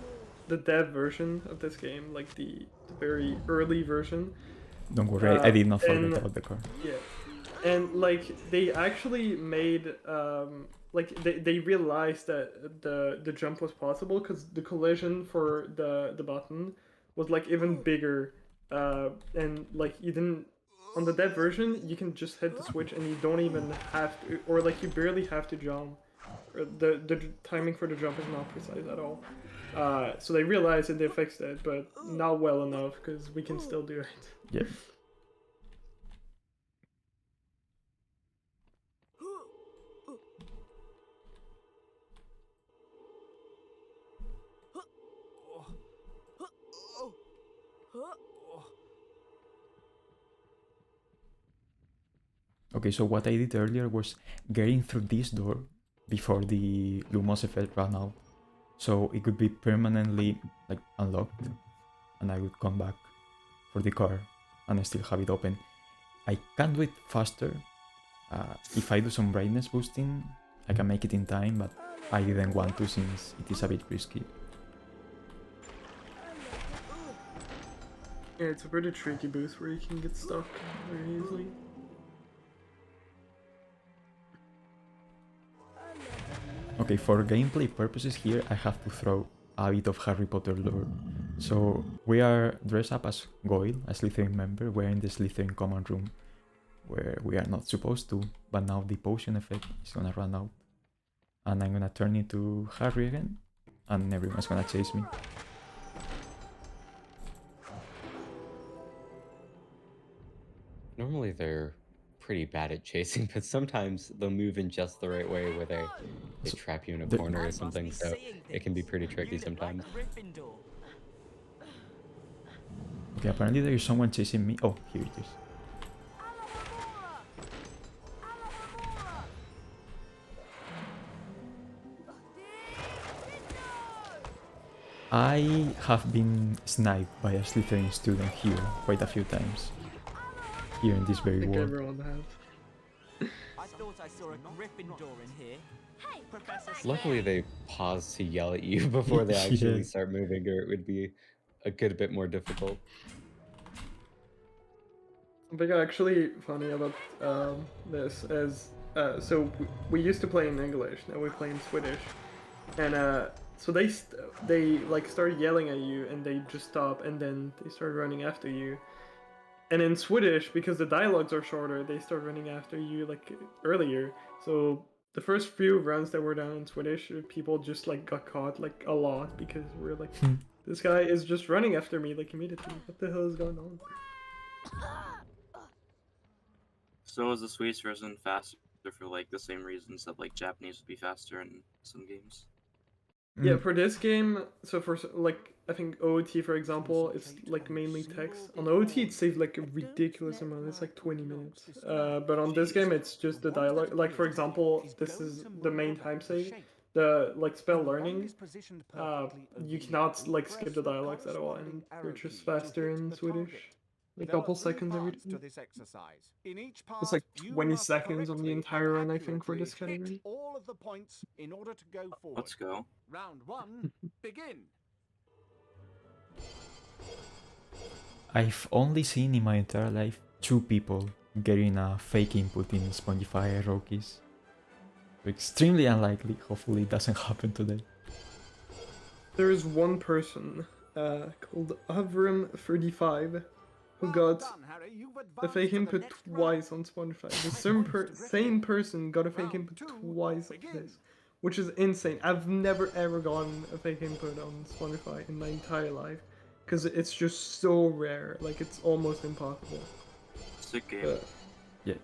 dev version of this game, like the very early version. Don't worry, I did not forget and- about the card. Yeah, and like they actually made like they realized that the jump was possible because the collision for the button was like even bigger, and like you didn't, on the dev version you can just hit the switch and you don't even have to, or like you barely have to jump, or the timing for the jump is not precise at all. So they realized and they fixed it, but not well enough because we can still do it. Yeah. Okay, so what I did earlier was getting through this door before the Lumos effect ran out. So it could be permanently like unlocked, and I would come back for the car and I still have it open. I can do it faster. If I do some brightness boosting, I can make it in time, but I didn't want to since it is a bit risky. Yeah, it's a pretty tricky boost where you can get stuck very easily. Okay, for gameplay purposes here, I have to throw a bit of Harry Potter lore. So we are dressed up as Goyle, a Slytherin member. We're in the Slytherin common room, where we are not supposed to, but now the potion effect is gonna run out. And I'm gonna turn into Harry again, and everyone's gonna chase me. Normally they're pretty bad at chasing, but sometimes they'll move in just the right way where they trap you in a corner or something, so it can be pretty tricky sometimes. Okay, apparently there is someone chasing me. Oh, here it is. I have been sniped by a Slytherin student here quite a few times. Here in this I very think world. everyone has. I thought I saw a Gryffindor in here. Hey, Professor Luckily they pause to yell at you before they actually Yeah. start moving, or it would be a good bit more difficult. Something actually funny about this is so we used to play in English, now we play in Swedish, and so they like start yelling at you and they just stop and then they start running after you. And in Swedish, because the dialogues are shorter, they start running after you like earlier. So the first few runs that were done in Swedish, people just like got caught like a lot because we're like, this guy is just running after me like immediately. What the hell is going on? So is the Swedish version faster for like the same reasons that like Japanese would be faster in some games? Yeah, for this game, so for like I think OOT for example, it's like mainly text. On OOT it saves like a ridiculous amount. It's like 20 minutes. But on this game it's just the dialogue. Like for example, this is the main time save. The like spell learning. You cannot like skip the dialogues at all, and they're just faster in Swedish. A couple seconds every time. It's like 20 seconds on the entire run, I think, for this category. All of the points in order to go forward. Let's go. Round one, begin. I've only seen in my entire life 2 people getting a fake input in Spongify Rockies. Extremely unlikely. Hopefully it doesn't happen today. There is one person called Avram35 who got a fake input twice on Spotify. The same person got a fake input twice on this, which is insane. I've never ever gotten a fake input on Spotify in my entire life because it's just so rare. Like it's almost impossible. Sick game. Yeah.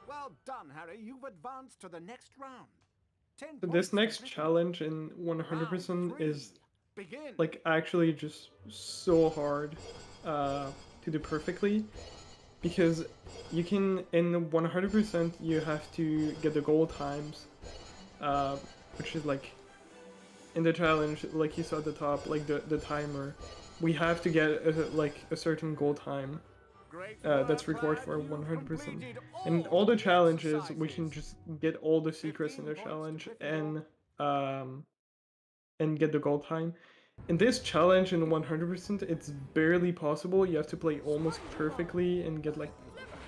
Well done, Harry. You've advanced to the next round. 10 So points this for next Gryffindor. challenge in 100% Round is three, begin. like actually just so hard to do perfectly, because you can in 100% you have to get the goal times, which is like in the challenge, like you saw at the top, like the timer, we have to get like a certain goal time that's required for 100%. And all the challenges, we can just get all the secrets in the challenge and get the gold time. In this challenge in 100%, it's barely possible. You have to play almost perfectly and get like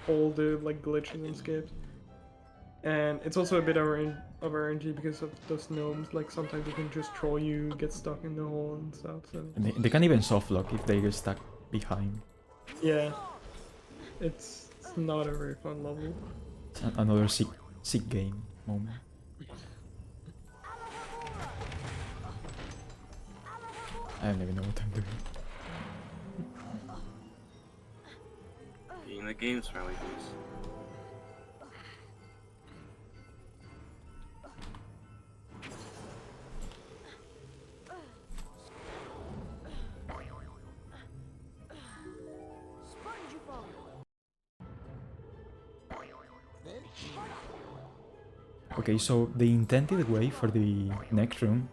all the like glitches and skips. And it's also a bit of RNG because of those gnomes. Like sometimes they can just troll you, get stuck in the hole and stuff. So And they can even soft lock if they get stuck behind. yeah, it's not a very fun level. It's another sick game moment. I don't even know what I'm doing. Being the game's friendly, please. Okay, so the intended way for the next room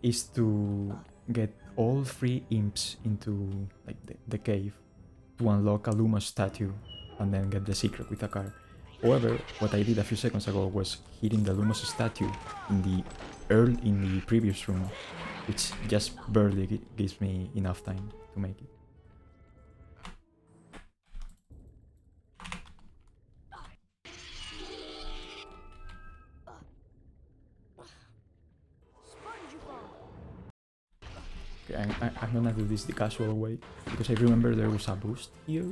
is to get all 3 imps into like the cave to unlock a Lumos statue and then get the secret with a car. However, what I did a few seconds ago was hitting the Lumos statue in the previous room, which just barely gives me enough time to make it. Okay, I'm gonna do this the casual way because I remember there was a boost here,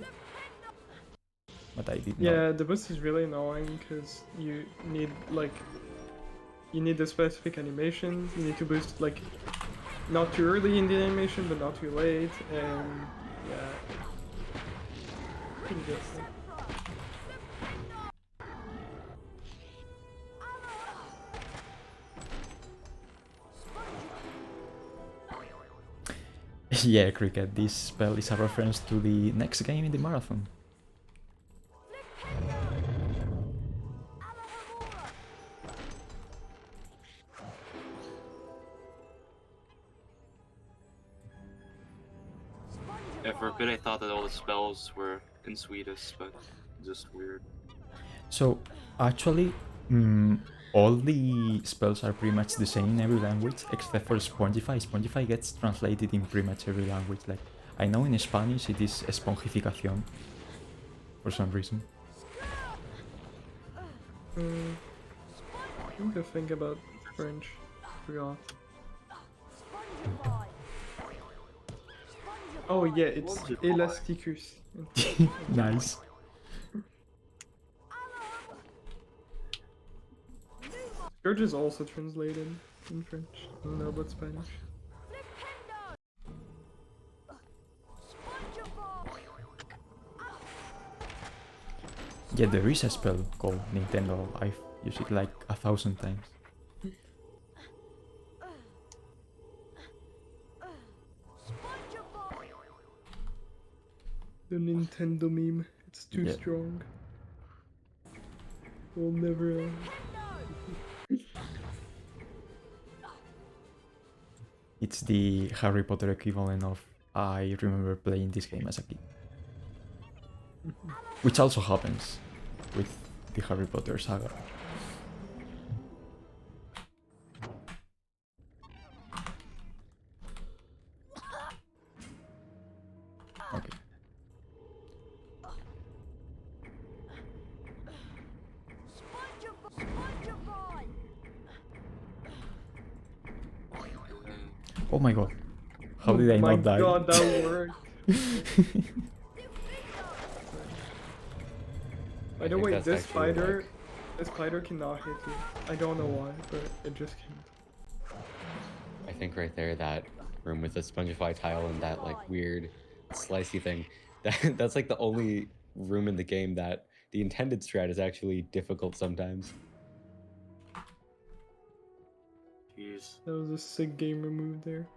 but I did not. Yeah, the boost is really annoying because you need the specific animation. You need to boost like not too early in the animation, but not too late, and yeah, pretty good. Yeah, Cricket, this spell is a reference to the next game in the marathon. Yeah, for a bit I thought that all the spells were in Swedish, but just weird. So, actually, all the spells are pretty much the same in every language, except for Spongify. Spongify gets translated in pretty much every language. Like, I know in Spanish it is esponjificación, for some reason. I need to think about French. Forgot. Oh yeah, it's elasticus. Nice. Scourge is also translated in French. I don't know about Spanish. Yeah, there is a spell called Nintendo. I've used it like 1,000 times. The Nintendo meme. It's too strong. We'll never end. It's the Harry Potter equivalent of I remember playing this game as a kid. Which also happens with the Harry Potter saga. Okay. Oh my god. How did I not die? Oh my god, that worked. By the way, this spider cannot hit you. I don't know why, but it just can't. I think right there, that room with the Spongify tile and that like weird slicey thing, that's like the only room in the game that the intended strat is actually difficult sometimes. Jeez. That was a sick gamer move there.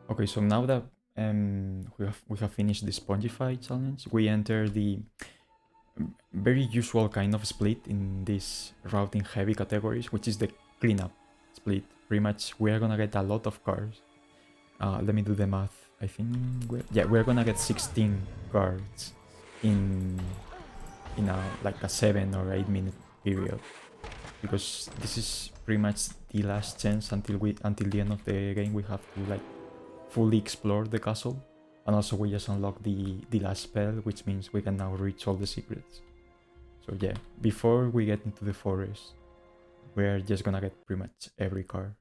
Okay, so now that we have finished the Spongify challenge, we enter the very usual kind of split in this routing heavy categories, which is the cleanup split. Pretty much we're gonna get a lot of cars. Let me do the math. I think we're gonna get 16 cards in like a 7 or 8 minute period, because this is pretty much the last chance until the end of the game. We have to like fully explore the castle, and also we just unlock the last spell, which means we can now reach all the secrets. So yeah, before we get into the forest, we're just gonna get pretty much every card.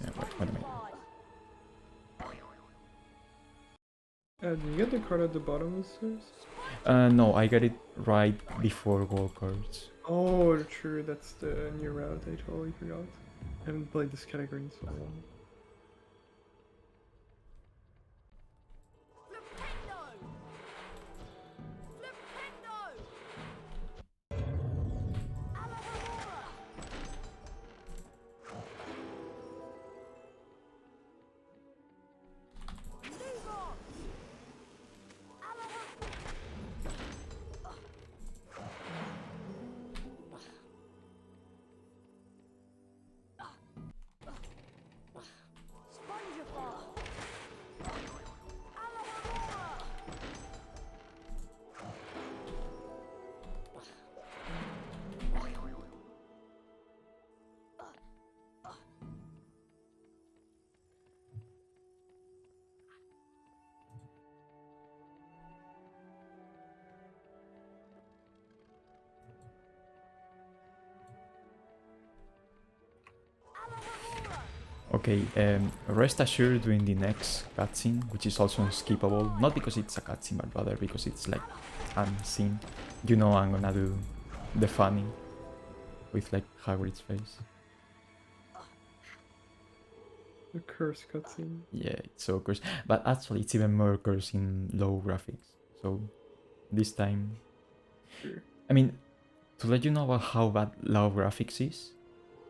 Yeah, what am I? Did you get the card at the bottom of the stairs? No, I got it right before gold cards. Oh, true, that's the new route, I totally forgot. I haven't played this category in so long. Okay, rest assured during the next cutscene, which is also unskippable, not because it's a cutscene, but rather because it's like unseen. You know I'm gonna do the funny with like Hagrid's face. The curse cutscene. Yeah, it's so cursed. But actually it's even more cursed in low graphics. So this time... Sure. I mean, to let you know about how bad low graphics is,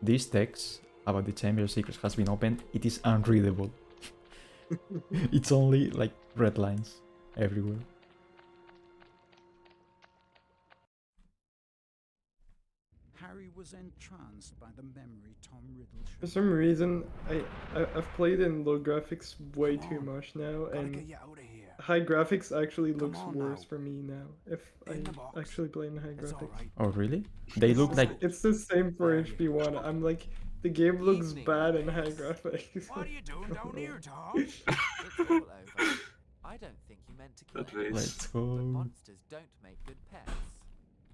this text about the Chamber of Secrets has been opened. It is unreadable. It's only like red lines everywhere. Harry was entranced by the memory Tom Riddle For showed. some reason, I've played in low graphics way too on, much now, Gotta and get you out of here. high graphics actually Come looks on worse now. for me now. If In the I box. actually play in high It's all graphics. right. Oh really? They look like... It's the same for There you HP1. I'm like, the game looks Evening, bad in high mates. graphics. What are you doing down here, Tom? It's all over. I don't think you meant to kill That him, face. Let's but go. monsters don't make good pets.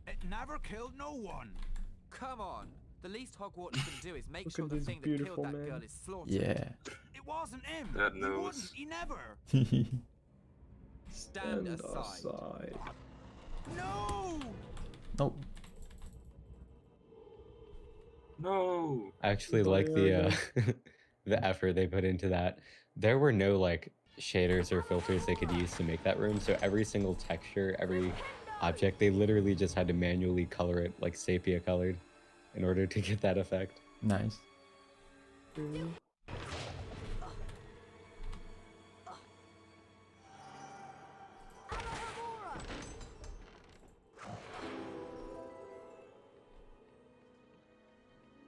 It never killed no one. Come on. The least Hogwarts can do is make Look sure at the this thing that killed beautiful that man. girl is slaughtered. Yeah. It wasn't him. That He nose. wouldn't. He never. Stand And aside. aside. No. No. No. I actually Boy, like the Aragog. the effort they put into that. There were no like shaders or filters they could use to make that room, so every single texture, every object, they literally just had to manually color it like sepia colored in order to get that effect. Nice. Really?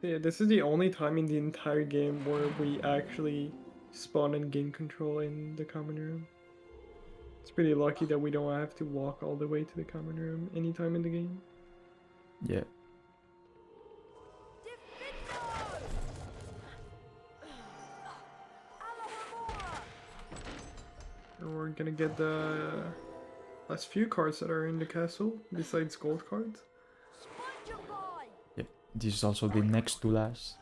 Yeah, this is the only time in the entire game where we actually spawn and gain control in the common room. It's pretty lucky that we don't have to walk all the way to the common room anytime in the game. Yeah. And we're gonna get the last few cards that are in the castle, besides gold cards. Yep. This is also the next to last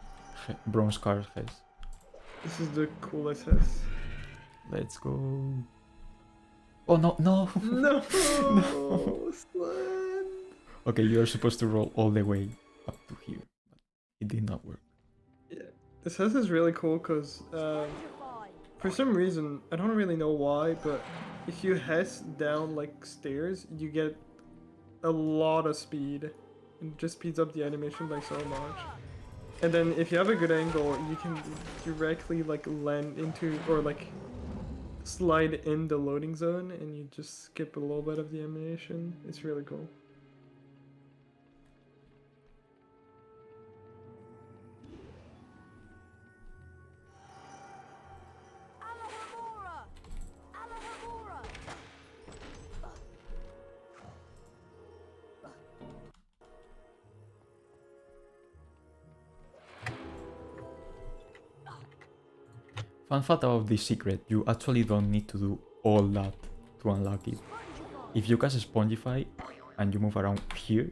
bronze card has. This is the coolest Hess. Let's go. Oh no, no! No! No. Slend! Okay, you are supposed to roll all the way up to here, but it did not work. Yeah, this Hess is really cool because for some reason, I don't really know why, but if you Hess down like stairs, you get a lot of speed. It just speeds up the animation by so much. And then if you have a good angle, you can directly like land into or like slide in the loading zone and you just skip a little bit of the animation. It's really cool. Fun fact about this secret, you actually don't need to do all that to unlock it. If you cast Spongify and you move around here,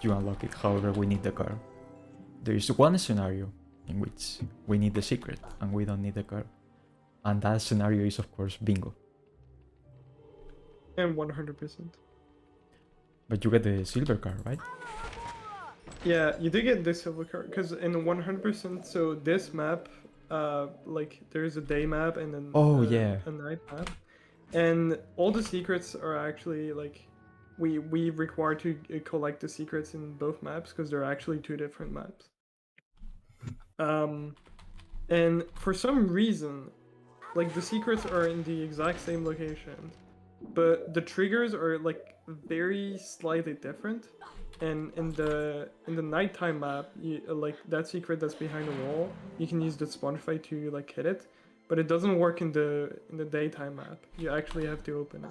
you unlock it. However, we need the card. There is one scenario in which we need the secret and we don't need the card. And that scenario is of course bingo. And 100%. But you get the silver card, right? Yeah, you do get this silver card because in 100%, so this map, like there's a day map and then a night map, and all the secrets are actually like we require to collect the secrets in both maps because they're actually two different maps. And for some reason, like the secrets are in the exact same location, but the triggers are like very slightly different. And in the nighttime map, you like that secret that's behind the wall, you can use the Spongify to like hit it, but it doesn't work in the daytime map. You actually have to open it.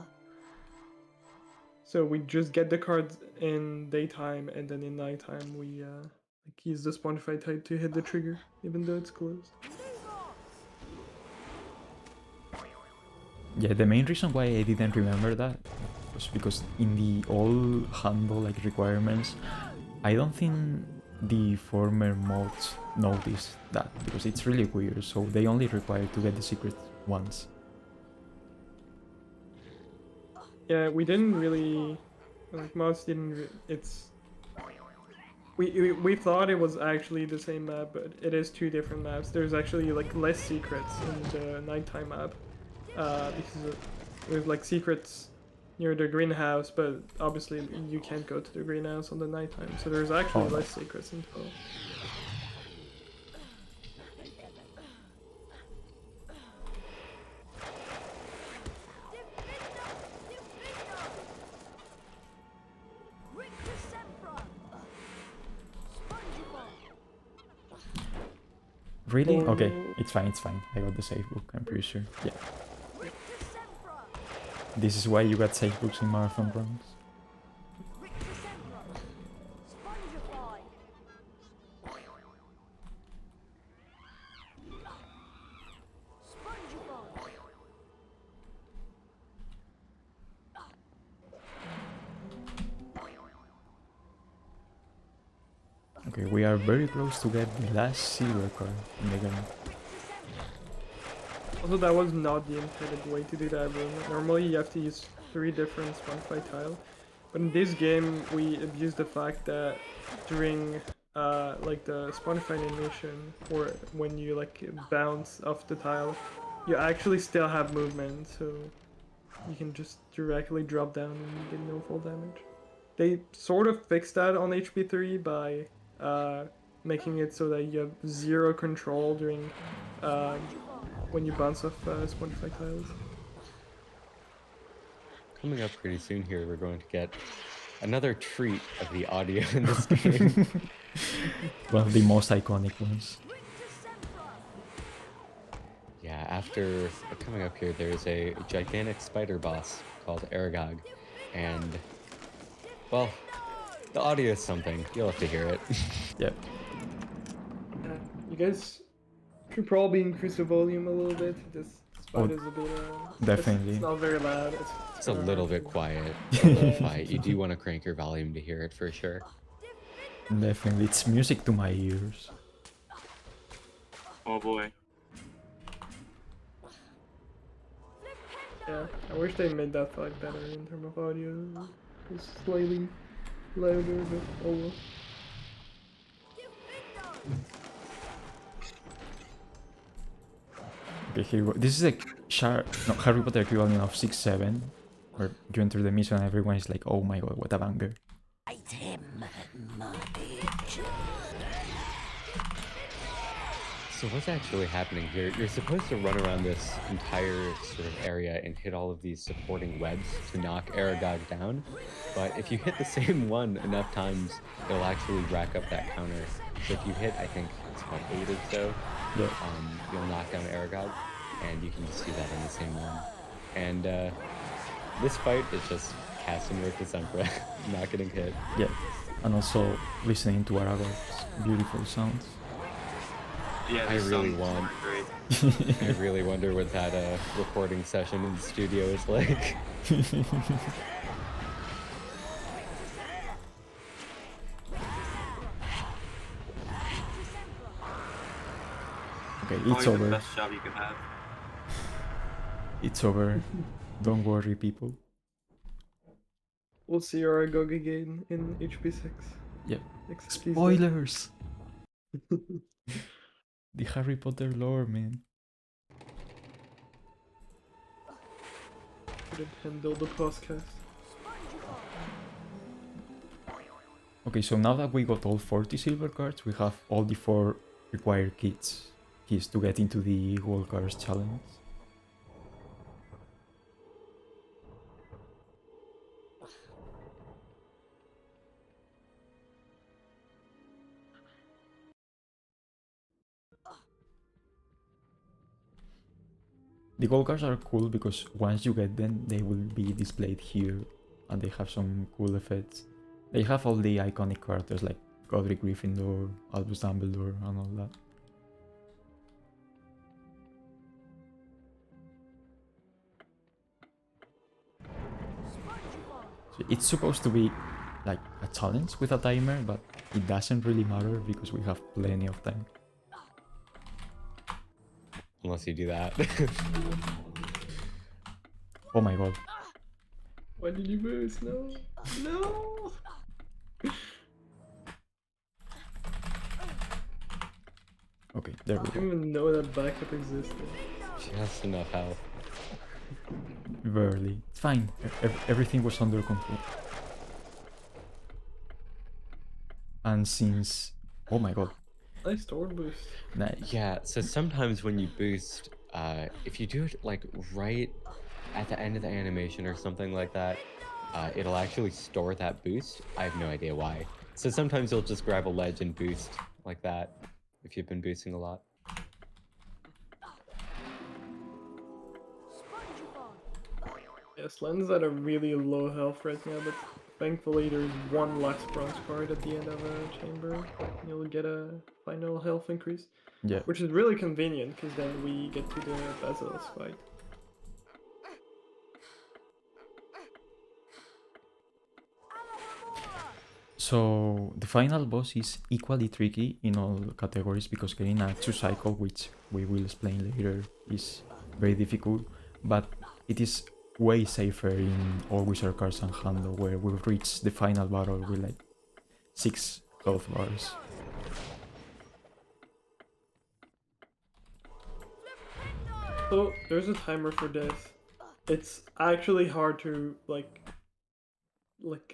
So we just get the cards in daytime, and then in nighttime we like use the Spongify type to hit the trigger, even though it's closed. Yeah, the main reason why I didn't remember that was because in the old handle like requirements, I don't think the former mods noticed that, because it's really weird, so they only require to get the secret once. Yeah, we didn't really, like, mods didn't, it's, we thought it was actually the same map, but it is two different maps. There's actually, like, less secrets in the nighttime map, because there's, like, secrets near the greenhouse, but obviously you can't go to the greenhouse on the nighttime, so there's actually less secrets in total. Really? Okay, it's fine, it's fine. I got the safe book, I'm pretty sure. Yeah. This is why you got safe books in marathon runs. Okay, we are very close to get the last silver card in the game. Also, that was not the intended way to do that room. Normally you have to use 3 different Spotify tile, but in this game we abuse the fact that during like the Spotify animation, or when you like bounce off the tile, you actually still have movement, so you can just directly drop down and you get no fall damage. They sort of fixed that on HP3 by making it so that you have 0 control during when you bounce off Spotify tiles. Coming up pretty soon here, we're going to get another treat of the audio in this game. One of the most iconic ones. Yeah, after coming up here, there's a gigantic spider boss called Aragog, and, well, the audio is something. You'll have to hear it. Yep. You guys should probably increase the volume a little bit. This spider's a bit. Definitely. It's not very loud. It's a little bit quiet. But you do want to crank your volume to hear it for sure. Definitely, it's music to my ears. Oh boy. Yeah, I wish they made that fight better in terms of audio. It's slightly louder, but oh well. Okay, here we go. This is like Harry Potter equivalent of 6-7, where you enter the mission and everyone is like, oh my god, what a banger. So what's actually happening here? You're supposed to run around this entire sort of area and hit all of these supporting webs to knock Aragog down, but if you hit the same one enough times, it'll actually rack up that counter. So if you hit, I think it's about 8 or so, Yeah. you'll knock down Aragog, and you can just do that in the same one. And this fight is just casting with the Sempra, not getting hit. Yeah, and also listening to Aragog's beautiful sounds. Yeah, I really want. great. I really wonder what that recording session in the studio is like. Okay, it's Probably over. the best job you can have. It's over. Don't worry, people. We'll see Aragog again in HP6. Yep. Except he's dead. Spoilers! The Harry Potter lore, man. Couldn't handle the podcast. Okay, so now that we got all 40 silver cards, we have all the 4 required keys to get into the gold cards challenge. The gold cards are cool because once you get them, they will be displayed here, and they have some cool effects. They have all the iconic characters like Godric Gryffindor, Albus Dumbledore, and all that. So it's supposed to be like a challenge with a timer, but it doesn't really matter because we have plenty of time. Unless you do that. Oh my god. Why did you boost? No. No! Okay, there we I didn't go. even know that backup existed. She has enough health. Barely. It's fine. Everything was under control. And since... Oh my god. Nice door boost. Nice. Yeah, so sometimes when you boost, if you do it like right at the end of the animation or something like that, it'll actually store that boost. I have no idea why. So sometimes you'll just grab a ledge and boost like that if you've been boosting a lot. Yeah, Slen's at a really low health right now, but thankfully there's one last bronze card at the end of a chamber. And you'll get a final health increase. Yeah. Which is really convenient, because then we get to the Basilisk fight. So the final boss is equally tricky in all categories because getting a 2-cycle, which we will explain later, is very difficult, but it is way safer in all wizard cards and hand where we've reached the final battle with like 6 health bars. So there's a timer for this. It's actually hard to like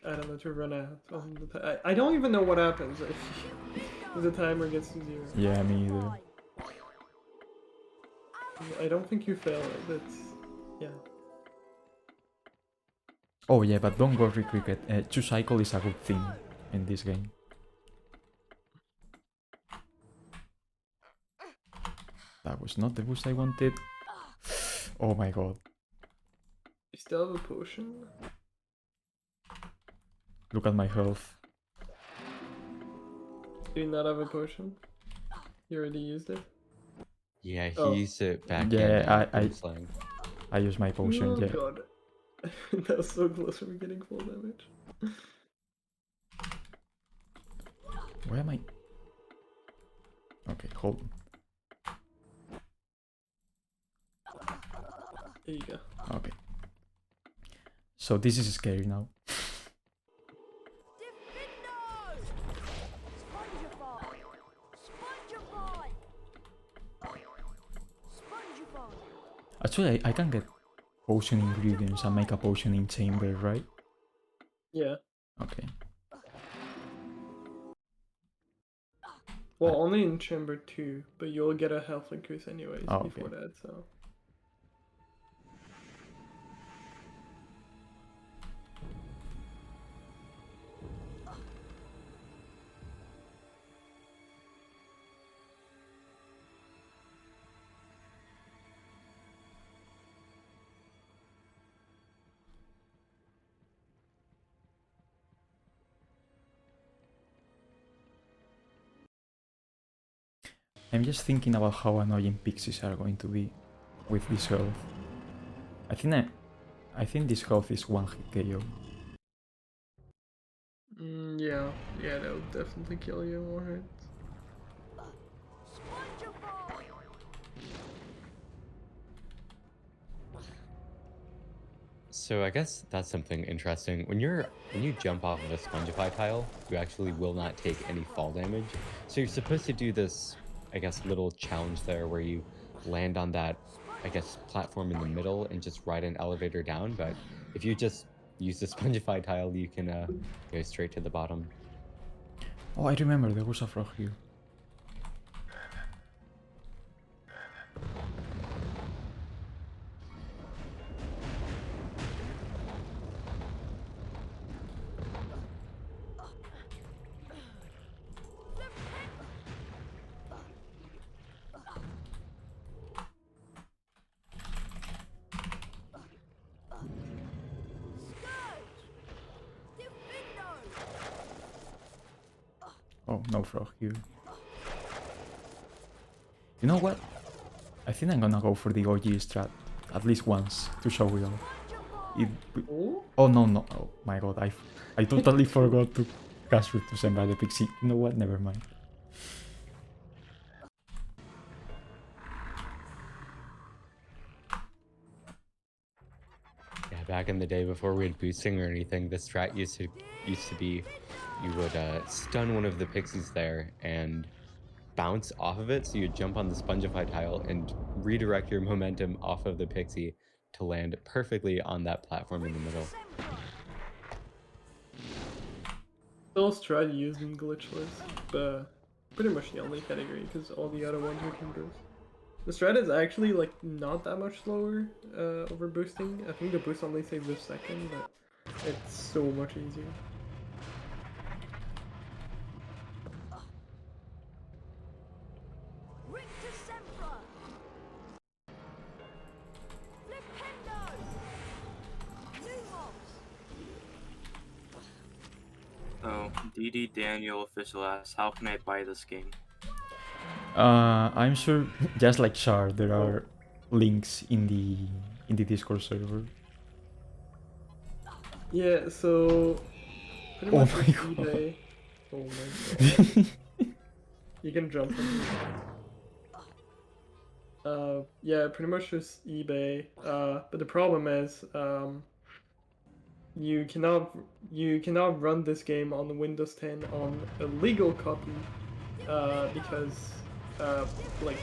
I don't know, to run out on the time. I don't even know what happens if the timer gets to 0. Yeah, me either. I don't think you fail it. That's yeah. Oh yeah, but don't worry, Cricket. 2-cycle is a good thing in this game. That was not the boost I wanted. Oh my god. You still have a potion? Look at my health. Do you not have a potion? You already used it? Yeah, he Oh. used it back Yeah, in Slang. I use my potion, Oh yeah. god. That was so close from getting full damage. Where am I? Okay, hold on. There you go. Okay. So this is scary now. Actually, I can get potion ingredients and make a potion in chamber, right? Yeah. Okay. Well, only in chamber 2, but you'll get a health increase anyways Oh, before okay. that, so. I'm just thinking about how annoying pixies are going to be with this health. I think this health is 1-hit KO. Yeah, that would definitely kill you more hits. So I guess that's something interesting. When you jump off of a Spongify tile, you actually will not take any fall damage. So you're supposed to do this, I guess, little challenge there where you land on that, I guess, platform in the middle and just ride an elevator down. But if you just use the Spongify tile, you can go straight to the bottom. Oh, I remember there was a frog here. Oh, no frog here. You know what? I think I'm gonna go for the OG strat at least once to show it off. Oh? Oh no! Oh my god! I totally forgot to grassroots to send by the pixie. You know what? Never mind. Yeah, back in the day before we had boosting or anything, the strat used to be you would stun one of the pixies there and bounce off of it, so you'd jump on the Spongify tile and redirect your momentum off of the pixie to land perfectly on that platform in the middle. Still try using glitchless, but pretty much the only category because all the other ones we can boost. The strat is actually like not that much slower over boosting. I think the boost only saves a second, but it's so much easier. Oh, DD Daniel official asks, how can I buy this game? I'm sure, just like Char, there are links in the Discord server. Yeah, so pretty Oh much my with god. eBay. Oh my god. You can jump from here. Yeah, pretty much just eBay. But the problem is, you cannot run this game on Windows 10 on a legal copy, because like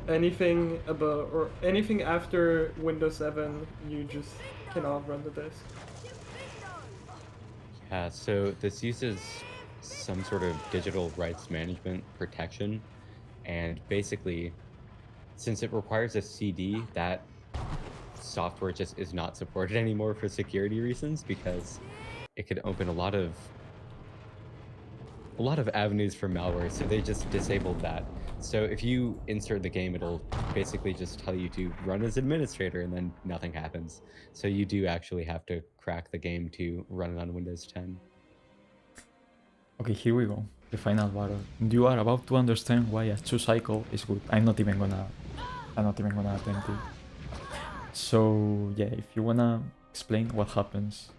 anything above or anything after Windows 7, you just cannot run the disk. Yeah, so this uses some sort of digital rights management protection, and basically, since it requires a CD, that software just is not supported anymore for security reasons because it could open a lot of avenues for malware, so they just disabled that. So if you insert the game, it'll basically just tell you to run as administrator and then nothing happens. So you do actually have to crack the game to run it on Windows 10. Okay, here we go. The final battle. You are about to understand why a 2 cycle is good. I'm not even gonna attempt it. So yeah, if you wanna explain what happens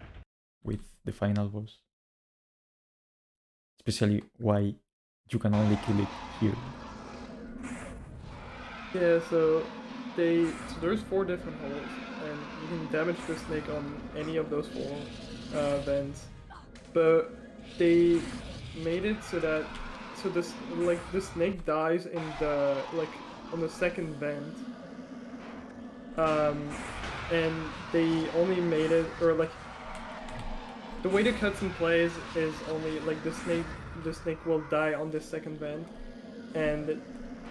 with the final boss. Especially why you can only kill it here. Yeah, so there's 4 different holes, and you can damage the snake on any of those 4 vents. But they made it so that the snake dies in the on the second vent. And they only made it, or like the way the cutscene plays is only like the snake will die on the second vent, and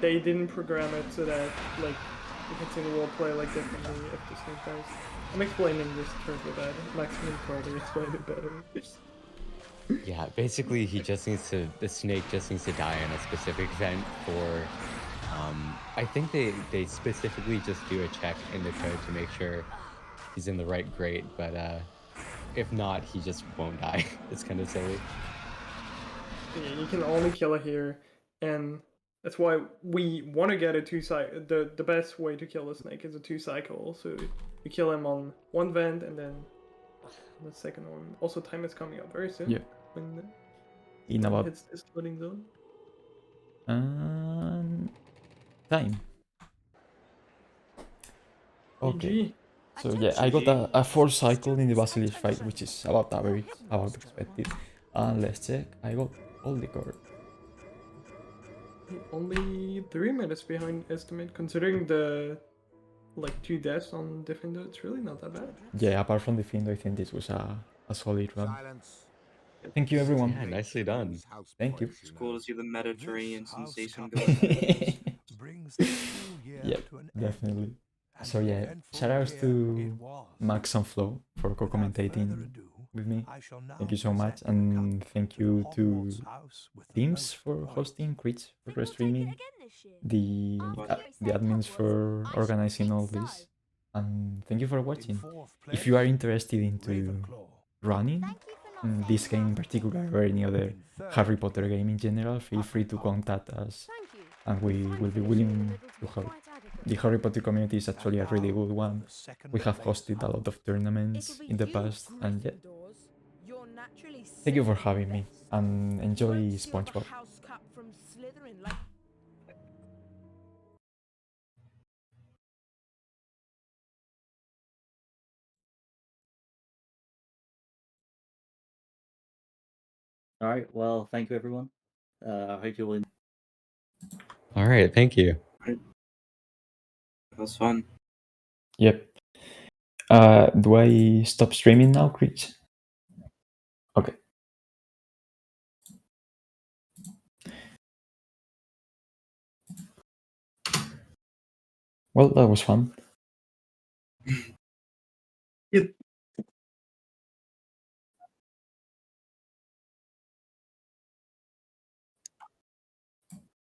they didn't program it so that like the cutscene will play like differently if the snake dies. I'm explaining this terribly bad. Maximum probably explained it better. Yeah, basically the snake just needs to die in a specific vent for, I think they specifically just do a check in the code to make sure he's in the right grade, but if not, he just won't die. It's kind of silly. Yeah, you can only kill it here, and that's why we want to get a 2 cycle. The best way to kill a snake is a 2 cycle, so you kill him on one vent and then the second one. Also, time is coming up very soon. Yeah. When In about it's this loading zone. time. Okay. GG. So yeah, I got a 4 cycle in the Basilisk fight, which is about average, about expected. And let's check. I got all the core. Only 3 minutes behind estimate, considering the like 2 deaths on Defender. It's really not that bad. Yeah, apart from the Fiend, I think this was a solid run. Thank you, everyone. Yeah, nicely done. Thank you. It's cool to see the Mediterranean sensation go. Yeah, definitely. So yeah, shout outs to Max and Flo for co-commentating with me. Thank you so much, and thank you to Teams for hosting, Critch for streaming, the admins for organizing all this, and thank you for watching. If you are interested into running this game in particular or any other Harry Potter game in general, feel free to contact us, and we will be willing to help. The Harry Potter community is actually a really good one. We have hosted a lot of tournaments in the past, and yeah, naturally Thank you for silly, having me, this. and You enjoy won't seal the SpongeBob. house cut from Slytherin like. All right. Well, thank you, everyone. I hope you will. All right, thank you. That was fun. Yep. Do I stop streaming now, Chris? Okay. Well, that was fun.